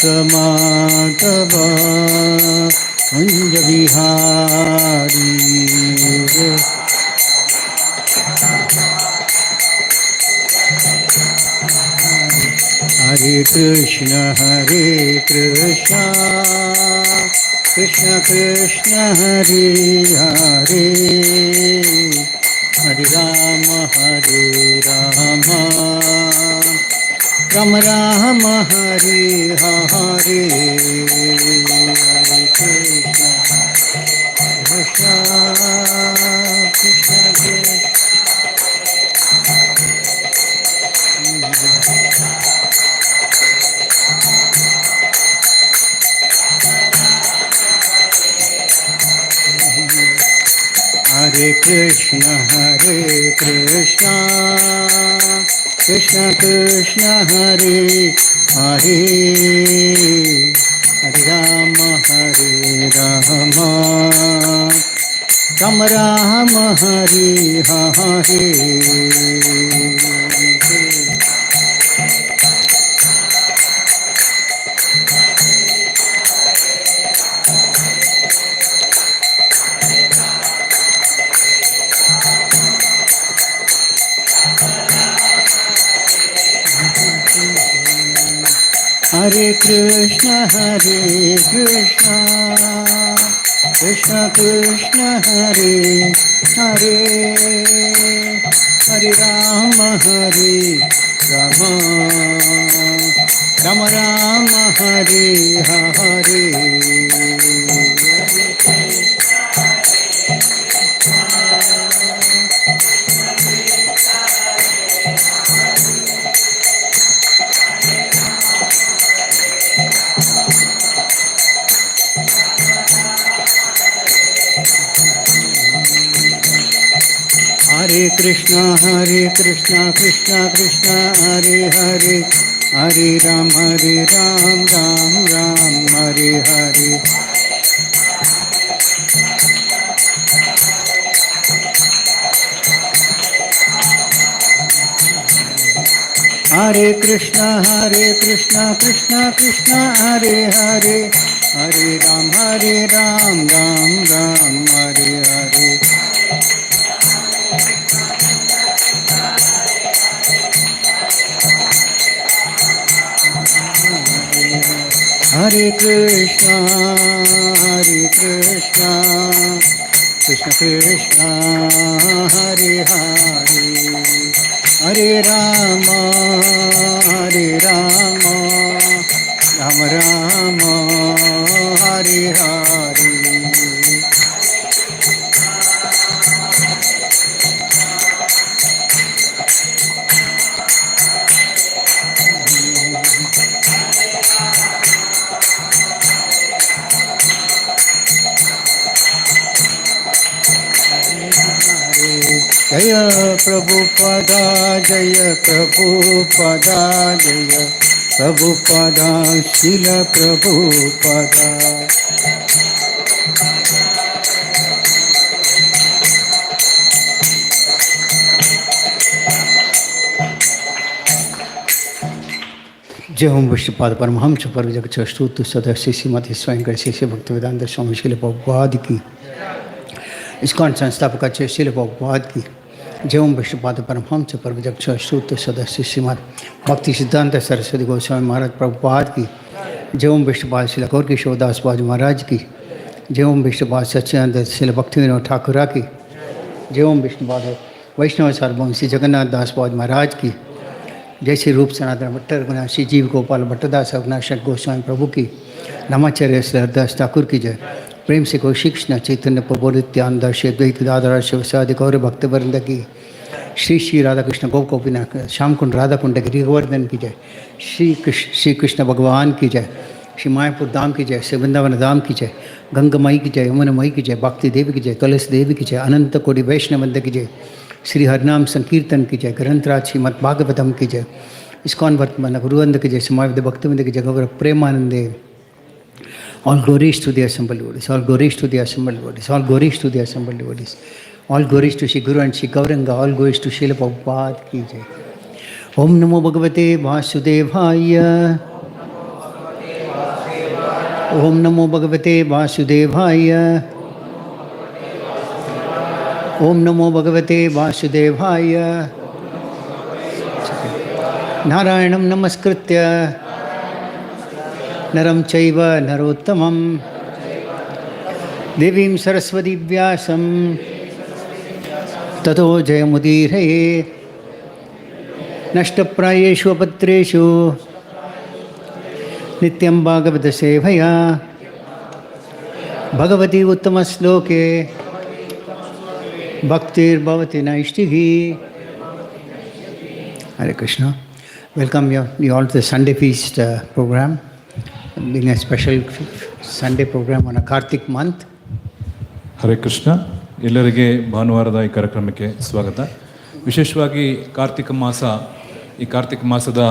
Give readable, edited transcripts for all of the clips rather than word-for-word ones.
माधव कुंज बिहारी हरे कृष्ण कृष्ण कृष्ण हरे हरे हरे राम राम राम हरे हरे हरे कृष्ण कृष्ण हरे कृष्ण कृष्ण कृष्ण हरे हरे हरे राम राम हरे हरे हरे कृष्ण कृष्ण कृष्ण हरे हरे हरे राम राम हरे हरे हरे कृष्ण कृष्ण कृष्ण हरे हरे हरे राम राम हरे हरे हरे कृष्ण कृष्ण कृष्ण हरे हरे हरे राम राम हरे हरे हरे कृष्ण कृष्ण कृष्ण हरे हरे हरे राम राम हरे हरे जय प्रभुपदा जय प्रभुपदा जय प्रभुपदा शील प्रभुपदा जय ओम विष्णुपाद परमहंस परमजगत स्तुत सदस्य श्रीमती स्वयं शिष्य भक्तिवेदांत स्वामी शील प्रभुपाद की इस्कॉन संस्थापकाचे शील प्रभुपाद की जय ओम विष्णुपाद परमहंस परमजगत स्तुत सदस्य श्रीमद भक्ति सिद्धांत सरस्वती गोस्वामी महाराज प्रभुपाद की जय ओम विष्णुपाद श्री गौर किशोरदास बाज महाराज की जय ओम विष्णुपाद सच्चिदानंद श्री भक्ति विनोद ठाकुरा की जय ओम विष्णुपाद वैष्णव सार्वभौम श्री जगन्नाथ दास बाज महाराज की जय श्री रूप सनातन भट्ट रघुनाथ जीव गोपाल भट्टदास अविनाश गोस्वामी प्रभु की नमाचार्य श्री हरदास ठाकुर की जय प्रेम से श्री कृष्ण चैतन्य प्रभु नित्यानंद श्री अद्वैत दादरा शिवसादि गौर भक्तवृंद की श्री राधा कृष्ण गोपीनाथ श्याम कुंड राधा कुंड गिरिवर्धन की जय श्री कृष्ण भगवान की जय श्री मायापुर धाम की जय श्री वृंदावन धाम की जय गंगामयी की जय यमुनामयी की जय भक्ति देवी की जय तुलसी देवी की जय अनंत कोटि वैष्णवंद की जय श्री हरिनाम संकीर्तन की जय ग्रंथराज श्रीमद भागवतम की जय इस्कॉन वर्तमान गुरुवंद की जय समाविद भक्तिवंद की जय गौर प्रेमानंदे all glories to the assembled devotees, all glories to the assembled devotees, all glories to the assembled devotees, all glories to Shri Guru and Shri Gauranga, all glories to Srila Prabhupada ki jai. Om Namo Bhagavate Vasudevaya ಓಂ ನಮೋ ಭಗವತೆ ವಾಸುದೇವಾಯ. ಓಂ ನಮೋ ಭಗವತೆ ವಾಸುದೇವಾಯ. ನಾರಾಯಣಂ ನಮಸ್ಕೃತ್ಯ ನರಂ ಚೈವ ನರೋತ್ತಮಂ ದೇವೀಂ ಸರಸ್ವತಿ ವ್ಯಾಸಂ ತತೋ ಜಯಮುದೀರಯೇ. ನಷ್ಟಪ್ರಾಯೇಷು ಅಪತ್ರೇಷು ನಿತ್ಯಂ ಭಾಗವತ ಸೇವಯಾ ಭಗವತಿ ಉತ್ತಮ ಶ್ಲೋಕೆ ಭಕ್ತಿರ್ಭವತಿ ನೈಷ್ಟಿಕಿ. Hare Krishna. Welcome you all to the Sunday Feast program, being a special Sunday program on a Kartik month. Hare Krishna. ಎಲ್ಲರಿಗೆ ಭಾನುವಾರದ ಈ ಕಾರ್ಯಕ್ರಮಕ್ಕೆ ಸ್ವಾಗತ. ವಿಶೇಷವಾಗಿ ಈ ಕಾರ್ತಿಕ ಮಾಸದ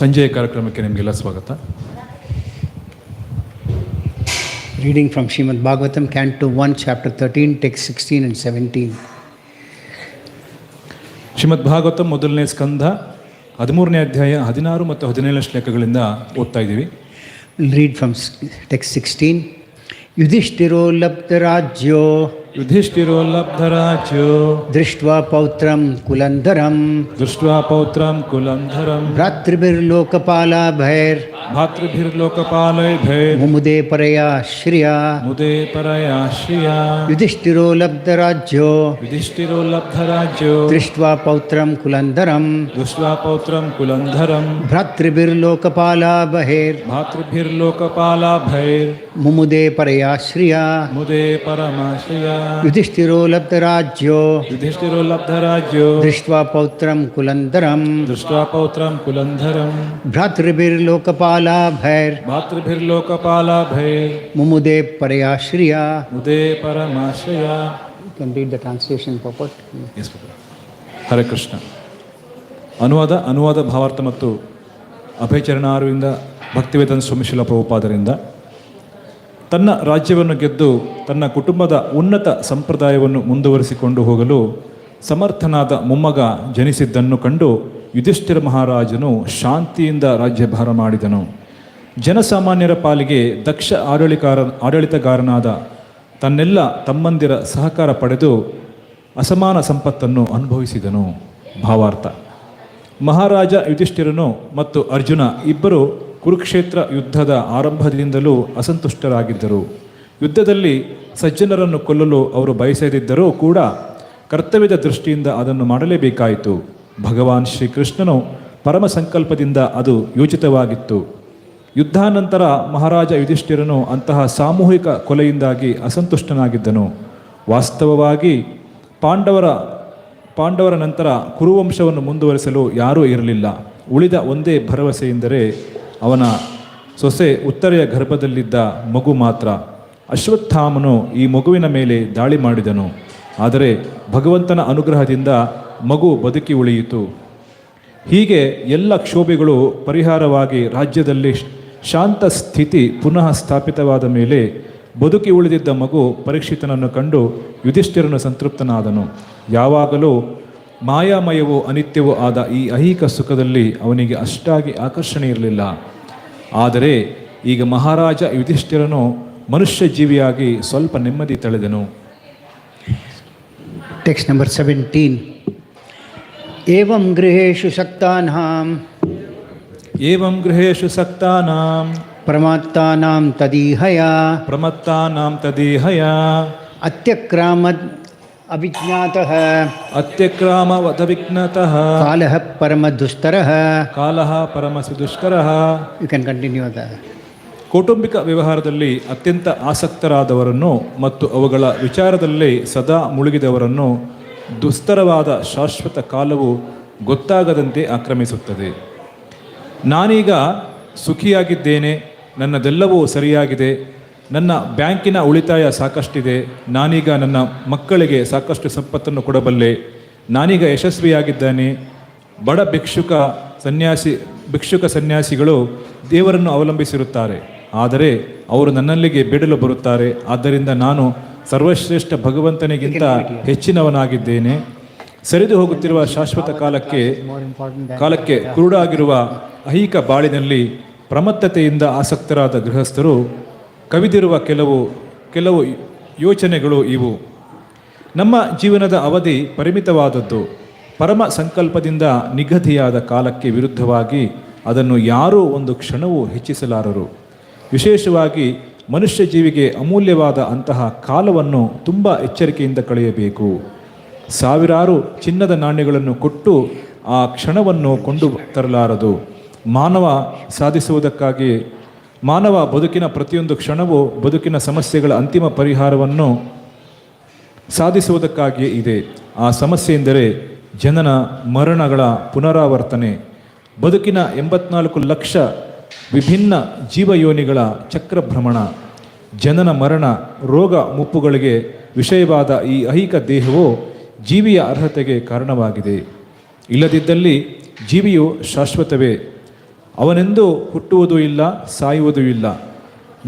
ಸಂಜೆಯ ಕಾರ್ಯಕ್ರಮಕ್ಕೆ ನಿಮಗೆಲ್ಲ ಸ್ವಾಗತ. Reading from Srimad Bhagavatam, Canto 1, Chapter 13, Text 16 and 17. ಶ್ರೀಮದ್ ಭಾಗವತಂ ಮೊದಲನೇ ಸ್ಕಂಧ 13ನೇ ಅಧ್ಯಾಯ 16 ಮತ್ತು 17 ಶ್ಲೋಕಗಳಿಂದ ಓದ್ತಾ ಇದ್ದೀವಿ. Read from Text 16. Yudhishthiro labdharajyo दृष्ट्वा पौत्रं कुलंधरं भ्रातृभिर्लोकपालैर् मुमुदे परया श्रिया. युधिष्ठिरो लब्धराज्यो दृष्ट्वा पौत्रं कुलंधरं भ्रातृभिर्लोकपालैर् मुमुदे परया श्रिया. युधिष्ठिरो लब्धराज्यो दृष्ट्वा पौत्रं कुलंधरं भ्रातृभिर्लोकपालैर् मुमुदे परया Shriya. You can read the translation purport. Yes, Hare Krishna. ಅನುವಾದ ಭಾವಾರ್ಥ ಮತ್ತು ಅಭಯಚರಣಾರವಿಂದ ಭಕ್ತಿವೇದಾಂತ ಸ್ವಾಮಿ ಶ್ರೀಲ ಪ್ರಭುಪಾದರಿಂದ ತನ್ನ ರಾಜ್ಯವನ್ನು ಗೆದ್ದು ತನ್ನ ಕುಟುಂಬದ ಉನ್ನತ ಸಂಪ್ರದಾಯವನ್ನು ಮುಂದುವರಿಸಿಕೊಂಡು ಹೋಗಲು ಸಮರ್ಥನಾದ ಮೊಮ್ಮಗ ಜನಿಸಿದ್ದನ್ನು ಕಂಡು ಯುಧಿಷ್ಠಿರ ಮಹಾರಾಜನು ಶಾಂತಿಯಿಂದ ರಾಜ್ಯಭಾರ ಮಾಡಿದನು. ಜನಸಾಮಾನ್ಯರ ಪಾಲಿಗೆ ದಕ್ಷ ಆಡಳಿತಗಾರನಾದ ತನ್ನೆಲ್ಲ ತಮ್ಮಂದಿರ ಸಹಕಾರ ಪಡೆದು ಅಸಮಾನ ಸಂಪತ್ತನ್ನು ಅನುಭವಿಸಿದನು. ಭಾವಾರ್ಥ: ಮಹಾರಾಜ ಯುಧಿಷ್ಠಿರನು ಮತ್ತು ಅರ್ಜುನ ಇಬ್ಬರು ಕುರುಕ್ಷೇತ್ರ ಯುದ್ಧದ ಆರಂಭದಿಂದಲೂ ಅಸಂತುಷ್ಟರಾಗಿದ್ದರು. ಯುದ್ಧದಲ್ಲಿ ಸಜ್ಜನರನ್ನು ಕೊಲ್ಲಲು ಅವರು ಬಯಸದಿದ್ದರೂ ಕೂಡ ಕರ್ತವ್ಯದ ದೃಷ್ಟಿಯಿಂದ ಅದನ್ನು ಮಾಡಲೇಬೇಕಾಯಿತು. ಭಗವಾನ್ ಶ್ರೀಕೃಷ್ಣನು ಪರಮ ಸಂಕಲ್ಪದಿಂದ ಅದು ಯೋಚಿತವಾಗಿತ್ತು. ಯುದ್ಧಾನಂತರ ಮಹಾರಾಜ ಯುಧಿಷ್ಠಿರನು ಅಂತಹ ಸಾಮೂಹಿಕ ಕೊಲೆಯಿಂದಾಗಿ ಅಸಂತುಷ್ಟನಾಗಿದ್ದನು. ವಾಸ್ತವವಾಗಿ ಪಾಂಡವರ ನಂತರ ಕುರುವಂಶವನ್ನು ಮುಂದುವರಿಸಲು ಯಾರೂ ಇರಲಿಲ್ಲ. ಉಳಿದ ಒಂದೇ ಭರವಸೆಯೆಂದರೆ ಅವನ ಸೊಸೆ ಉತ್ತರೆಯ ಗರ್ಭದಲ್ಲಿದ್ದ ಮಗು ಮಾತ್ರ. ಅಶ್ವತ್ಥಾಮನು ಈ ಮಗುವಿನ ಮೇಲೆ ದಾಳಿ ಮಾಡಿದನು. ಆದರೆ ಭಗವಂತನ ಅನುಗ್ರಹದಿಂದ ಮಗು ಬದುಕಿ ಉಳಿಯಿತು. ಹೀಗೆ ಎಲ್ಲ ಕ್ಷೋಭೆಗಳು ಪರಿಹಾರವಾಗಿ ರಾಜ್ಯದಲ್ಲಿ ಶಾಂತ ಸ್ಥಿತಿ ಪುನಃ ಸ್ಥಾಪಿತವಾದ ಮೇಲೆ ಬದುಕಿ ಉಳಿದಿದ್ದ ಮಗು ಪರೀಕ್ಷಿತನನ್ನು ಕಂಡು ಯುಧಿಷ್ಠಿರನು ಸಂತೃಪ್ತನಾದನು. ಯಾವಾಗಲೂ ಮಾಯಾಮಯವೂ ಅನಿತ್ಯವೂ ಆದ ಈ ಐಹಿಕ ಸುಖದಲ್ಲಿ ಅವನಿಗೆ ಅಷ್ಟಾಗಿ ಆಕರ್ಷಣೆ ಇರಲಿಲ್ಲ. ಆದರೆ ಈಗ ಮಹಾರಾಜ ಯುಧಿಷ್ಠಿರನು ಮನುಷ್ಯ ಜೀವಿಯಾಗಿ ಸ್ವಲ್ಪ ನೆಮ್ಮದಿ ತಳೆದನು. Text number 17. ಏವಂ ಗೃಹೇಷು ಸಕ್ತಾನಾಂ ಪ್ರಮತ್ತಾನಾಂ ತದೀಹಯ ಅತ್ಯಕ್ರಾಮದ್ ಅವಿಜ್ಞಾತಃ ಕಾಲಃ ಪರಮದುಸ್ತರಃ. You can continue that. ಕೌಟುಂಬಿಕ ವ್ಯವಹಾರದಲ್ಲಿ ಅತ್ಯಂತ ಆಸಕ್ತರಾದವರನ್ನು ಮತ್ತು ಅವುಗಳ ವಿಚಾರದಲ್ಲಿ ಸದಾ ಮುಳುಗಿದವರನ್ನು ದುಸ್ತರವಾದ ಶಾಶ್ವತ ಕಾಲವು ಗೊತ್ತಾಗದಂತೆ ಆಕ್ರಮಿಸುತ್ತದೆ. ನಾನೀಗ ಸುಖಿಯಾಗಿದ್ದೇನೆ, ನನ್ನದೆಲ್ಲವೂ ಸರಿಯಾಗಿದೆ, ನನ್ನ ಬ್ಯಾಂಕಿನ ಉಳಿತಾಯ ಸಾಕಷ್ಟಿದೆ, ನಾನೀಗ ನನ್ನ ಮಕ್ಕಳಿಗೆ ಸಾಕಷ್ಟು ಸಂಪತ್ತನ್ನು ಕೊಡಬಲ್ಲೆ, ನಾನೀಗ ಯಶಸ್ವಿಯಾಗಿದ್ದಾನೆ. ಬಡ ಭಿಕ್ಷುಕ ಸನ್ಯಾಸಿಗಳು ದೇವರನ್ನು ಅವಲಂಬಿಸಿರುತ್ತಾರೆ, ಆದರೆ ಅವರು ನನ್ನಲ್ಲಿಗೆ ಬೇಡಲು ಬರುತ್ತಾರೆ. ಆದ್ದರಿಂದ ನಾನು ಸರ್ವಶ್ರೇಷ್ಠ ಭಗವಂತನಿಗಿಂತ ಹೆಚ್ಚಿನವನಾಗಿದ್ದೇನೆ. ಸರಿದು ಹೋಗುತ್ತಿರುವ ಶಾಶ್ವತ ಕಾಲಕ್ಕೆ ಕುರುಡಾಗಿರುವ ಐಹಿಕ ಬಾಳಿನಲ್ಲಿ ಪ್ರಮತ್ತತೆಯಿಂದ ಆಸಕ್ತರಾದ ಗೃಹಸ್ಥರು ಕವಿದಿರುವ ಕೆಲವು ಯೋಚನೆಗಳು ಇವು. ನಮ್ಮ ಜೀವನದ ಅವಧಿ ಪರಿಮಿತವಾದದ್ದು. ಪರಮ ಸಂಕಲ್ಪದಿಂದ ನಿಗದಿಯಾದ ಕಾಲಕ್ಕೆ ವಿರುದ್ಧವಾಗಿ ಅದನ್ನು ಯಾರೂ ಒಂದು ಕ್ಷಣವೂ ಹೆಚ್ಚಿಸಲಾರರು. ವಿಶೇಷವಾಗಿ ಮನುಷ್ಯ ಜೀವಿಗೆ ಅಮೂಲ್ಯವಾದ ಅಂತಹ ಕಾಲವನ್ನು ತುಂಬ ಎಚ್ಚರಿಕೆಯಿಂದ ಕಳೆಯಬೇಕು. ಸಾವಿರಾರು ಚಿನ್ನದ ನಾಣ್ಯಗಳನ್ನು ಕೊಟ್ಟು ಆ ಕ್ಷಣವನ್ನು ಕೊಂಡು ತರಲಾರದು. ಮಾನವ ಬದುಕಿನ ಪ್ರತಿಯೊಂದು ಕ್ಷಣವೂ ಬದುಕಿನ ಸಮಸ್ಯೆಗಳ ಅಂತಿಮ ಪರಿಹಾರವನ್ನು ಸಾಧಿಸುವುದಕ್ಕಾಗಿಯೇ ಇದೆ. ಆ ಸಮಸ್ಯೆ ಎಂದರೆ ಜನನ ಮರಣಗಳ ಪುನರಾವರ್ತನೆ. ಬದುಕಿನ 84 ಲಕ್ಷ ವಿಭಿನ್ನ ಜೀವಯೋನಿಗಳ ಚಕ್ರಭ್ರಮಣ. ಜನನ ಮರಣ ರೋಗ ಮುಪ್ಪುಗಳಿಗೆ ವಿಷಯವಾದ ಈ ಐಹಿಕ ದೇಹವು ಜೀವಿಯ ಅರ್ಹತೆಗೆ ಕಾರಣವಾಗಿದೆ. ಇಲ್ಲದಿದ್ದಲ್ಲಿ ಜೀವಿಯು ಶಾಶ್ವತವೇ. ಅವನೆಂದೂ ಹುಟ್ಟುವುದೂ ಇಲ್ಲ, ಸಾಯುವುದೂ ಇಲ್ಲ.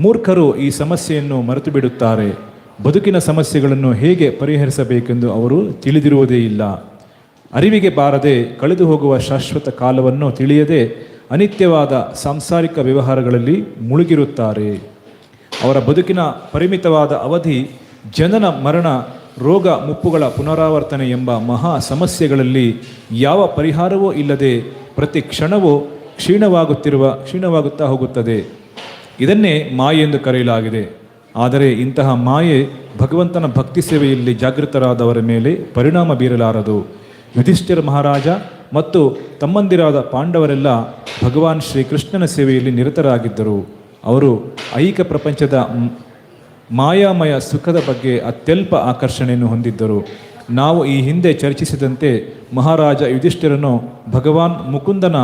ಮೂರ್ಖರು ಈ ಸಮಸ್ಯೆಯನ್ನು ಮರೆತು ಬಿಡುತ್ತಾರೆ. ಬದುಕಿನ ಸಮಸ್ಯೆಗಳನ್ನು ಹೇಗೆ ಪರಿಹರಿಸಬೇಕೆಂದು ಅವರು ತಿಳಿದಿರುವುದೇ ಇಲ್ಲ. ಅರಿವಿಗೆ ಬಾರದೆ ಕಳೆದು ಹೋಗುವ ಶಾಶ್ವತ ಕಾಲವನ್ನು ತಿಳಿಯದೆ ಅನಿತ್ಯವಾದ ಸಾಂಸಾರಿಕ ವ್ಯವಹಾರಗಳಲ್ಲಿ ಮುಳುಗಿರುತ್ತಾರೆ. ಅವರ ಬದುಕಿನ ಪರಿಮಿತವಾದ ಅವಧಿ ಜನನ ಮರಣ ರೋಗ ಮುಪ್ಪುಗಳ ಪುನರಾವರ್ತನೆ ಎಂಬ ಮಹಾ ಸಮಸ್ಯೆಗಳಲ್ಲಿ ಯಾವ ಪರಿಹಾರವೂ ಇಲ್ಲದೆ ಪ್ರತಿ ಕ್ಷಣವೂ ಕ್ಷೀಣವಾಗುತ್ತಾ ಹೋಗುತ್ತದೆ. ಇದನ್ನೇ ಮಾಯೆ ಎಂದು ಕರೆಯಲಾಗಿದೆ. ಆದರೆ ಇಂತಹ ಮಾಯೆ ಭಗವಂತನ ಭಕ್ತಿ ಸೇವೆಯಲ್ಲಿ ಜಾಗೃತರಾದವರ ಮೇಲೆ ಪರಿಣಾಮ ಬೀರಲಾರದು. ಯುಧಿಷ್ಠಿರ ಮಹಾರಾಜ ಮತ್ತು ತಮ್ಮಂದಿರಾದ ಪಾಂಡವರೆಲ್ಲ ಭಗವಾನ್ ಶ್ರೀಕೃಷ್ಣನ ಸೇವೆಯಲ್ಲಿ ನಿರತರಾಗಿದ್ದರು. ಅವರು ಐಹಿಕ ಪ್ರಪಂಚದ ಮಾಯಾಮಯ ಸುಖದ ಬಗ್ಗೆ ಅತ್ಯಲ್ಪ ಆಕರ್ಷಣೆಯನ್ನು ಹೊಂದಿದ್ದರು. ನಾವು ಈ ಹಿಂದೆ ಚರ್ಚಿಸಿದಂತೆ ಮಹಾರಾಜ ಯುಧಿಷ್ಠಿರನು ಭಗವಾನ್ ಮುಕುಂದನ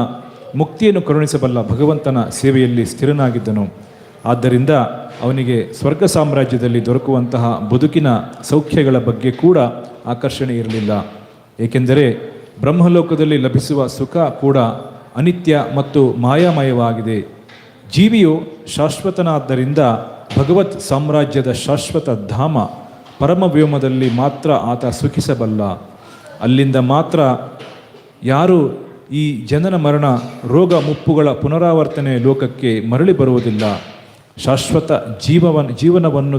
ಮುಕ್ತಿಯನ್ನು ಕರುಣಿಸಬಲ್ಲ ಭಗವಂತನ ಸೇವೆಯಲ್ಲಿ ಸ್ಥಿರನಾಗಿದ್ದನು. ಆದ್ದರಿಂದ ಅವನಿಗೆ ಸ್ವರ್ಗ ಸಾಮ್ರಾಜ್ಯದಲ್ಲಿ ದೊರಕುವಂತಹ ಬದುಕಿನ ಸೌಖ್ಯಗಳ ಬಗ್ಗೆ ಕೂಡ ಆಕರ್ಷಣೆ ಇರಲಿಲ್ಲ. ಏಕೆಂದರೆ ಬ್ರಹ್ಮಲೋಕದಲ್ಲಿ ಲಭಿಸುವ ಸುಖ ಕೂಡ ಅನಿತ್ಯ ಮತ್ತು ಮಾಯಾಮಯವಾಗಿದೆ. ಜೀವಿಯು ಶಾಶ್ವತನಾದ್ದರಿಂದ ಭಗವತ್ ಸಾಮ್ರಾಜ್ಯದ ಶಾಶ್ವತ ಧಾಮ ಪರಮವ್ಯೋಮದಲ್ಲಿ ಮಾತ್ರ ಆತ ಸುಖಿಸಬಲ್ಲ. ಅಲ್ಲಿಂದ ಮಾತ್ರ ಯಾರು ಈ ಜನನ ಮರಣ ರೋಗ ಮುಪ್ಪುಗಳ ಪುನರಾವರ್ತನೆ ಲೋಕಕ್ಕೆ ಮರಳಿ ಬರುವುದಿಲ್ಲ. ಶಾಶ್ವತ ಜೀವನವನ್ನು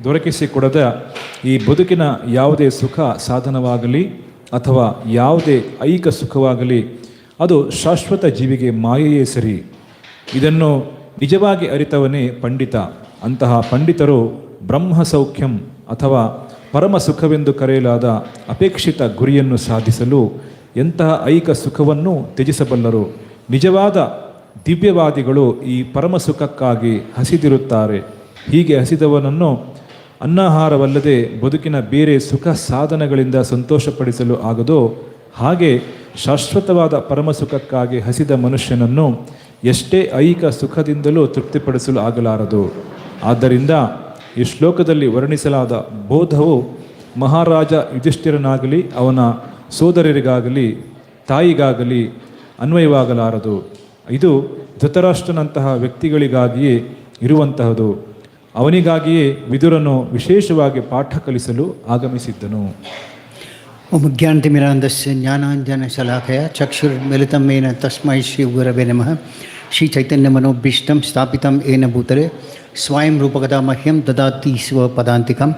ದೊರಕಿಸಿಕೊಡದ ಈ ಬದುಕಿನ ಯಾವುದೇ ಸುಖ ಸಾಧನವಾಗಲಿ ಅಥವಾ ಯಾವುದೇ ಐಹಿಕ ಸುಖವಾಗಲಿ ಅದು ಶಾಶ್ವತ ಜೀವಿಗೆ ಮಾಯೆಯೇ ಸರಿ. ಇದನ್ನು ನಿಜವಾಗಿ ಅರಿತವನೇ ಪಂಡಿತ. ಅಂತಹ ಪಂಡಿತರು ಬ್ರಹ್ಮ ಸೌಖ್ಯಂ ಅಥವಾ ಪರಮ ಸುಖವೆಂದು ಕರೆಯಲಾದ ಅಪೇಕ್ಷಿತ ಗುರಿಯನ್ನು ಸಾಧಿಸಲು ಎಂತಹ ಐಹಿಕ ಸುಖವನ್ನು ತ್ಯಜಿಸಬಲ್ಲರು. ನಿಜವಾದ ದಿವ್ಯವಾದಿಗಳು ಈ ಪರಮ ಸುಖಕ್ಕಾಗಿ ಹಸಿದಿರುತ್ತಾರೆ. ಹೀಗೆ ಹಸಿದವನನ್ನು ಅನ್ನಾಹಾರವಲ್ಲದೆ ಬದುಕಿನ ಬೇರೆ ಸುಖ ಸಾಧನಗಳಿಂದ ಸಂತೋಷಪಡಿಸಲು ಆಗದೋ ಹಾಗೆ ಶಾಶ್ವತವಾದ ಪರಮ ಸುಖಕ್ಕಾಗಿ ಹಸಿದ ಮನುಷ್ಯನನ್ನು ಎಷ್ಟೇ ಐಹಿಕ ಸುಖದಿಂದಲೂ ತೃಪ್ತಿಪಡಿಸಲು ಆಗಲಾರದು. ಆದ್ದರಿಂದ ಈ ಶ್ಲೋಕದಲ್ಲಿ ವರ್ಣಿಸಲಾದ ಬೋಧವು ಮಹಾರಾಜ ಯುಧಿಷ್ಠಿರನಾಗಲಿ ಅವನ ಸೋದರರಿಗಾಗಲಿ ತಾಯಿಗಾಗಲಿ ಅನ್ವಯವಾಗಲಾರದು. ಇದು ಧೃತರಾಷ್ಟ್ರನಂತಹ ವ್ಯಕ್ತಿಗಳಿಗಾಗಿಯೇ ಇರುವಂತಹದು. ಅವನಿಗಾಗಿಯೇ ವಿದುರನು ವಿಶೇಷವಾಗಿ ಪಾಠ ಕಲಿಸಲು ಆಗಮಿಸಿದ್ದನು. ಓಂ ಜ್ಞಾನತಿಮಿರಾಂಧಸ್ಯ ಜ್ಞಾನಾಂಜನಶಲಾಕಯ ಚಕ್ಷುರ್ಮಿಲಿತಂ ಯೇನ ತಸ್ಮೈ ಶ್ರೀ ಗುರವೇ ನಮಃ. ಶ್ರೀ ಚೈತನ್ಯ ಮನೋಭೀಷ್ಟಂ ಸ್ಥಾಪಿತಂ ಯೇನ ಭೂತಲೆ ಸ್ವಯಂ ರೂಪಕಥಾ ಮಹ್ಯಂ ದದಾತಿ ಸ್ವಪದಾಂತಿಕಂ.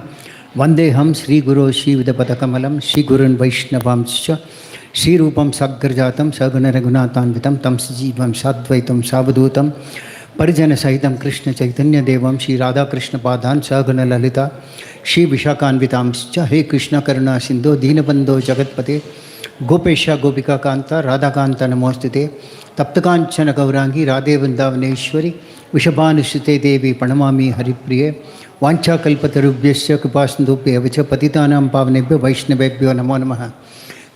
ವಂದೇಹಂ ಶ್ರೀಗುರೋ ಶ್ರೀವಿದಪದಕಮಲಂ ಶ್ರೀಗುರುನ್ ವೈಷ್ಣವಾಂಶ್ಚ ಶ್ರೀರೂಪಂ ಸಾಗ್ರಜಾತಂ ಸಗುಣ ರಘುನಾಥಾನ್ವಿತಂ ತಂ ಸಜೀವಂ ಸಾದ್ವೈತಂ ಸಾವಧೂತಂ ಪರಿಜನಸಹಿತಂ ಕೃಷ್ಣ ಚೈತನ್ಯ ದೇವಂ ಶ್ರೀ ರಾಧಾಕೃಷ್ಣ ಪಾದಾನ್ ಸಗುಣ ಲಲಿತಾ ಶ್ರೀ ವಿಶಾಖಾನ್ವಿತಾಂಶ್ಚ. ಹೇ ಕೃಷ್ಣ ಕರುಣಾ ಸಿಂಧೋ ದೀನಬಂಧೋ ಜಗತ್ಪತೆ ಗೋಪೇಶ ಗೋಪಿಕಾ ಕಾಂತ ರಾಧಾಕಾಂತ ನಮೋಸ್ತುತೆ. ತಪ್ತಕಾಂಚನ ಗೌರಾಂಗಿ ರಾಧೇ ವೃಂದಾವನೇಶ್ವರಿ ವೃಷಭಾನುಸುತೆ ದೇವಿ ಪ್ರಣಮಾಮಿ ಹರಿಪ್ರಿಯೆ. ವಾಂಛಾಕಲ್ಪತರುಭ್ಯಶ್ಚ ಕೃಪಾಸಿಂಧುಭ್ಯೇವ ಚ ಪತಿತಾನಾಂ ಪಾವನೇಭ್ಯೋ ವೈಷ್ಣವೇಭ್ಯೋ ನಮೋ ನಮಃ.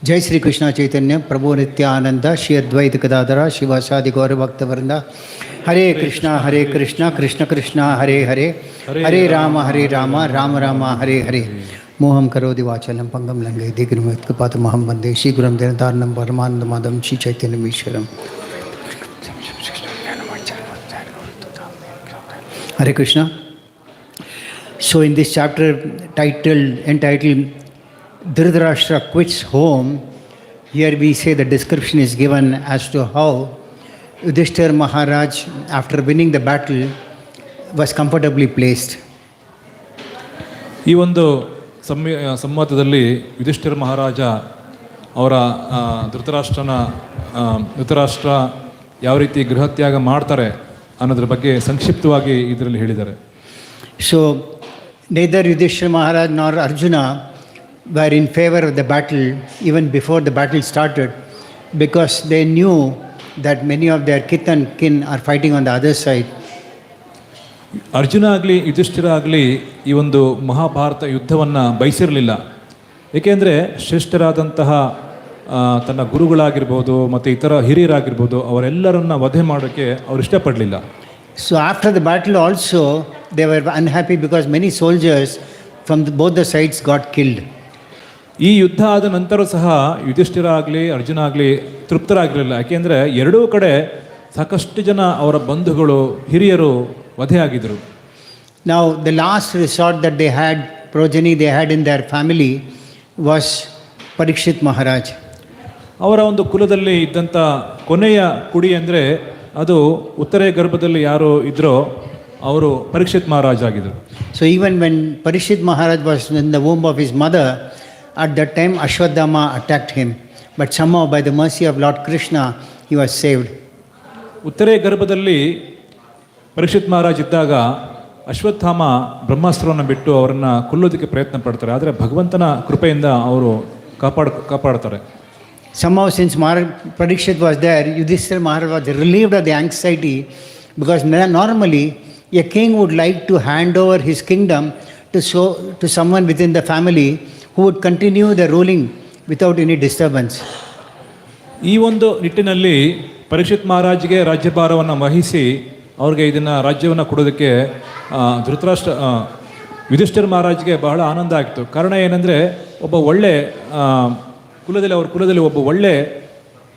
ಜೈ ಶ್ರೀ ಕೃಷ್ಣ ಚೈತನ್ಯ ಪ್ರಭು ನಿತ್ಯಾನಂದ ಶ್ರೀ ಅದ್ವೈತ ಗದಾಧರ ಶಿವಾಸಾದಿ ಗೌರಭಕ್ತವೃಂದ. ಹರೇ ಕೃಷ್ಣ ಕೃಷ್ಣ ಕೃಷ್ಣ ಹರೇ ಹರೇ ಹರೇ ರಾಮ ರಾಮ ರಾಮ ಹರೇ ಹರೇ. ಮೋಹಂ ಕರೋದಿ ವಾಚಲಂ ಪಂಗಂ ಲಂಘಯತೆ ಗಿರಿಮತ್ಕೃಪಾತಮಹಂ Vande Shri ಗುರುಂ ದಿನತಾರಣಂ ಪರಮಾನಂದಮಾಧವಂ Shri ಚೈತನ್ಯಮೀಶ್ವರಂ. Hare Krishna. So in this chapter entitled Dhritarashtra quits home, here we say the description is given as to how Yudhishthira Maharaj, after winning the battle, was comfortably placed. ಈ ಒಂದು ಸಂವಾದದಲ್ಲಿ ಯುಧಿಷ್ಠಿರ ಮಹಾರಾಜ ಅವರ ಧೃತರಾಷ್ಟ್ರ ಯಾವ ರೀತಿ ಗೃಹತ್ಯಾಗ ಮಾಡ್ತಾರೆ ಅನ್ನೋದ್ರ ಬಗ್ಗೆ ಸಂಕ್ಷಿಪ್ತವಾಗಿ ಇದರಲ್ಲಿ ಹೇಳಿದ್ದಾರೆ. So neither Yudhishthira Maharaj nor Arjuna were in favor of the battle even before the battle started, because they knew that many of their kith and kin are fighting on the other side. Arjuna ಆಗಲಿ ಯುಧಿಷ್ಠಿರ ಆಗಲಿ ಈ ಒಂದು ಮಹಾಭಾರತ ಯುದ್ಧವನ್ನು ಬಯಸಿರಲಿಲ್ಲ. ಏಕೆಂದರೆ ಶ್ರೇಷ್ಠರಾದಂತಹ ತನ್ನ ಗುರುಗಳಾಗಿರ್ಬೋದು ಮತ್ತು ಇತರ ಹಿರಿಯರಾಗಿರ್ಬೋದು ಅವರೆಲ್ಲರನ್ನ ವಧೆ ಮಾಡೋಕ್ಕೆ ಅವರು ಇಷ್ಟಪಡಲಿಲ್ಲ. So after the battle also they were unhappy because many soldiers from both the sides got killed. ಈ ಯುದ್ಧ ಆದ ನಂತರ ಸಹ ಯುಧಿಷ್ಠಿರ ಆಗಲಿ ಅರ್ಜುನ ಆಗಲಿ ತೃಪ್ತರಾಗಿರಲಿಲ್ಲ. ಯಾಕೆಂದರೆ ಎರಡೂ ಕಡೆ ಸಾಕಷ್ಟು ಜನ ಅವರ ಬಂಧುಗಳು ಹಿರಿಯರು ವಧೆಯಾಗಿದ್ದರು. Now the last resort that they had, progeny they had in their family, was Parikshit Maharaj. ಅವರ ಒಂದು ಕುಲದಲ್ಲಿ ಇದ್ದಂಥ ಕೊನೆಯ ಕುಡಿ ಅಂದರೆ ಅದು ಉತ್ತರೆ ಗರ್ಭದಲ್ಲಿ ಯಾರು ಇದ್ರೋ ಅವರು ಪರೀಕ್ಷಿತ್ ಮಹಾರಾಜ್ ಆಗಿದ್ದರು. So even when Parikshit Maharaj was in the womb of his mother, at that time Ashwadhama attacked him, but somehow by the mercy of Lord Krishna he was saved. ಉತ್ತರೆ ಗರ್ಭದಲ್ಲಿ ಪರೀಕ್ಷಿತ್ ಮಹಾರಾಜ್ ಇದ್ದಾಗ ಅಶ್ವತ್ಥಾಮ ಬ್ರಹ್ಮಾಸ್ತ್ರವನ್ನು ಬಿಟ್ಟು ಅವರನ್ನು ಕೊಲ್ಲೋದಕ್ಕೆ ಪ್ರಯತ್ನ ಪಡ್ತಾರೆ. ಆದರೆ ಭಗವಂತನ ಕೃಪೆಯಿಂದ ಅವರು ಕಾಪಾಡ್ತಾರೆ. Somehow since Parikshit was there, Yudhishthira Maharaj was relieved of the anxiety, because normally a king would like to hand over his kingdom to someone within the family who would continue the ruling without any disturbance. ಈ ಒಂದು ನಿಟ್ಟಿನಲ್ಲಿ ಪರೀಕ್ಷಿತ್ ಮಹಾರಾಜ್ಗೆ ರಾಜ್ಯಭಾರವನ್ನು ವಹಿಸಿ ಅವ್ರಿಗೆ ಇದನ್ನು ರಾಜ್ಯವನ್ನು ಕೊಡೋದಕ್ಕೆ ಯುಧಿಷ್ಠಿರ ಮಹಾರಾಜ್ಗೆ ಬಹಳ ಆನಂದ ಆಗಿತ್ತು. ಕಾರಣ ಏನಂದರೆ ಒಬ್ಬ ಒಳ್ಳೆ ಕುಲದಲ್ಲಿ ಒಬ್ಬ ಒಳ್ಳೆ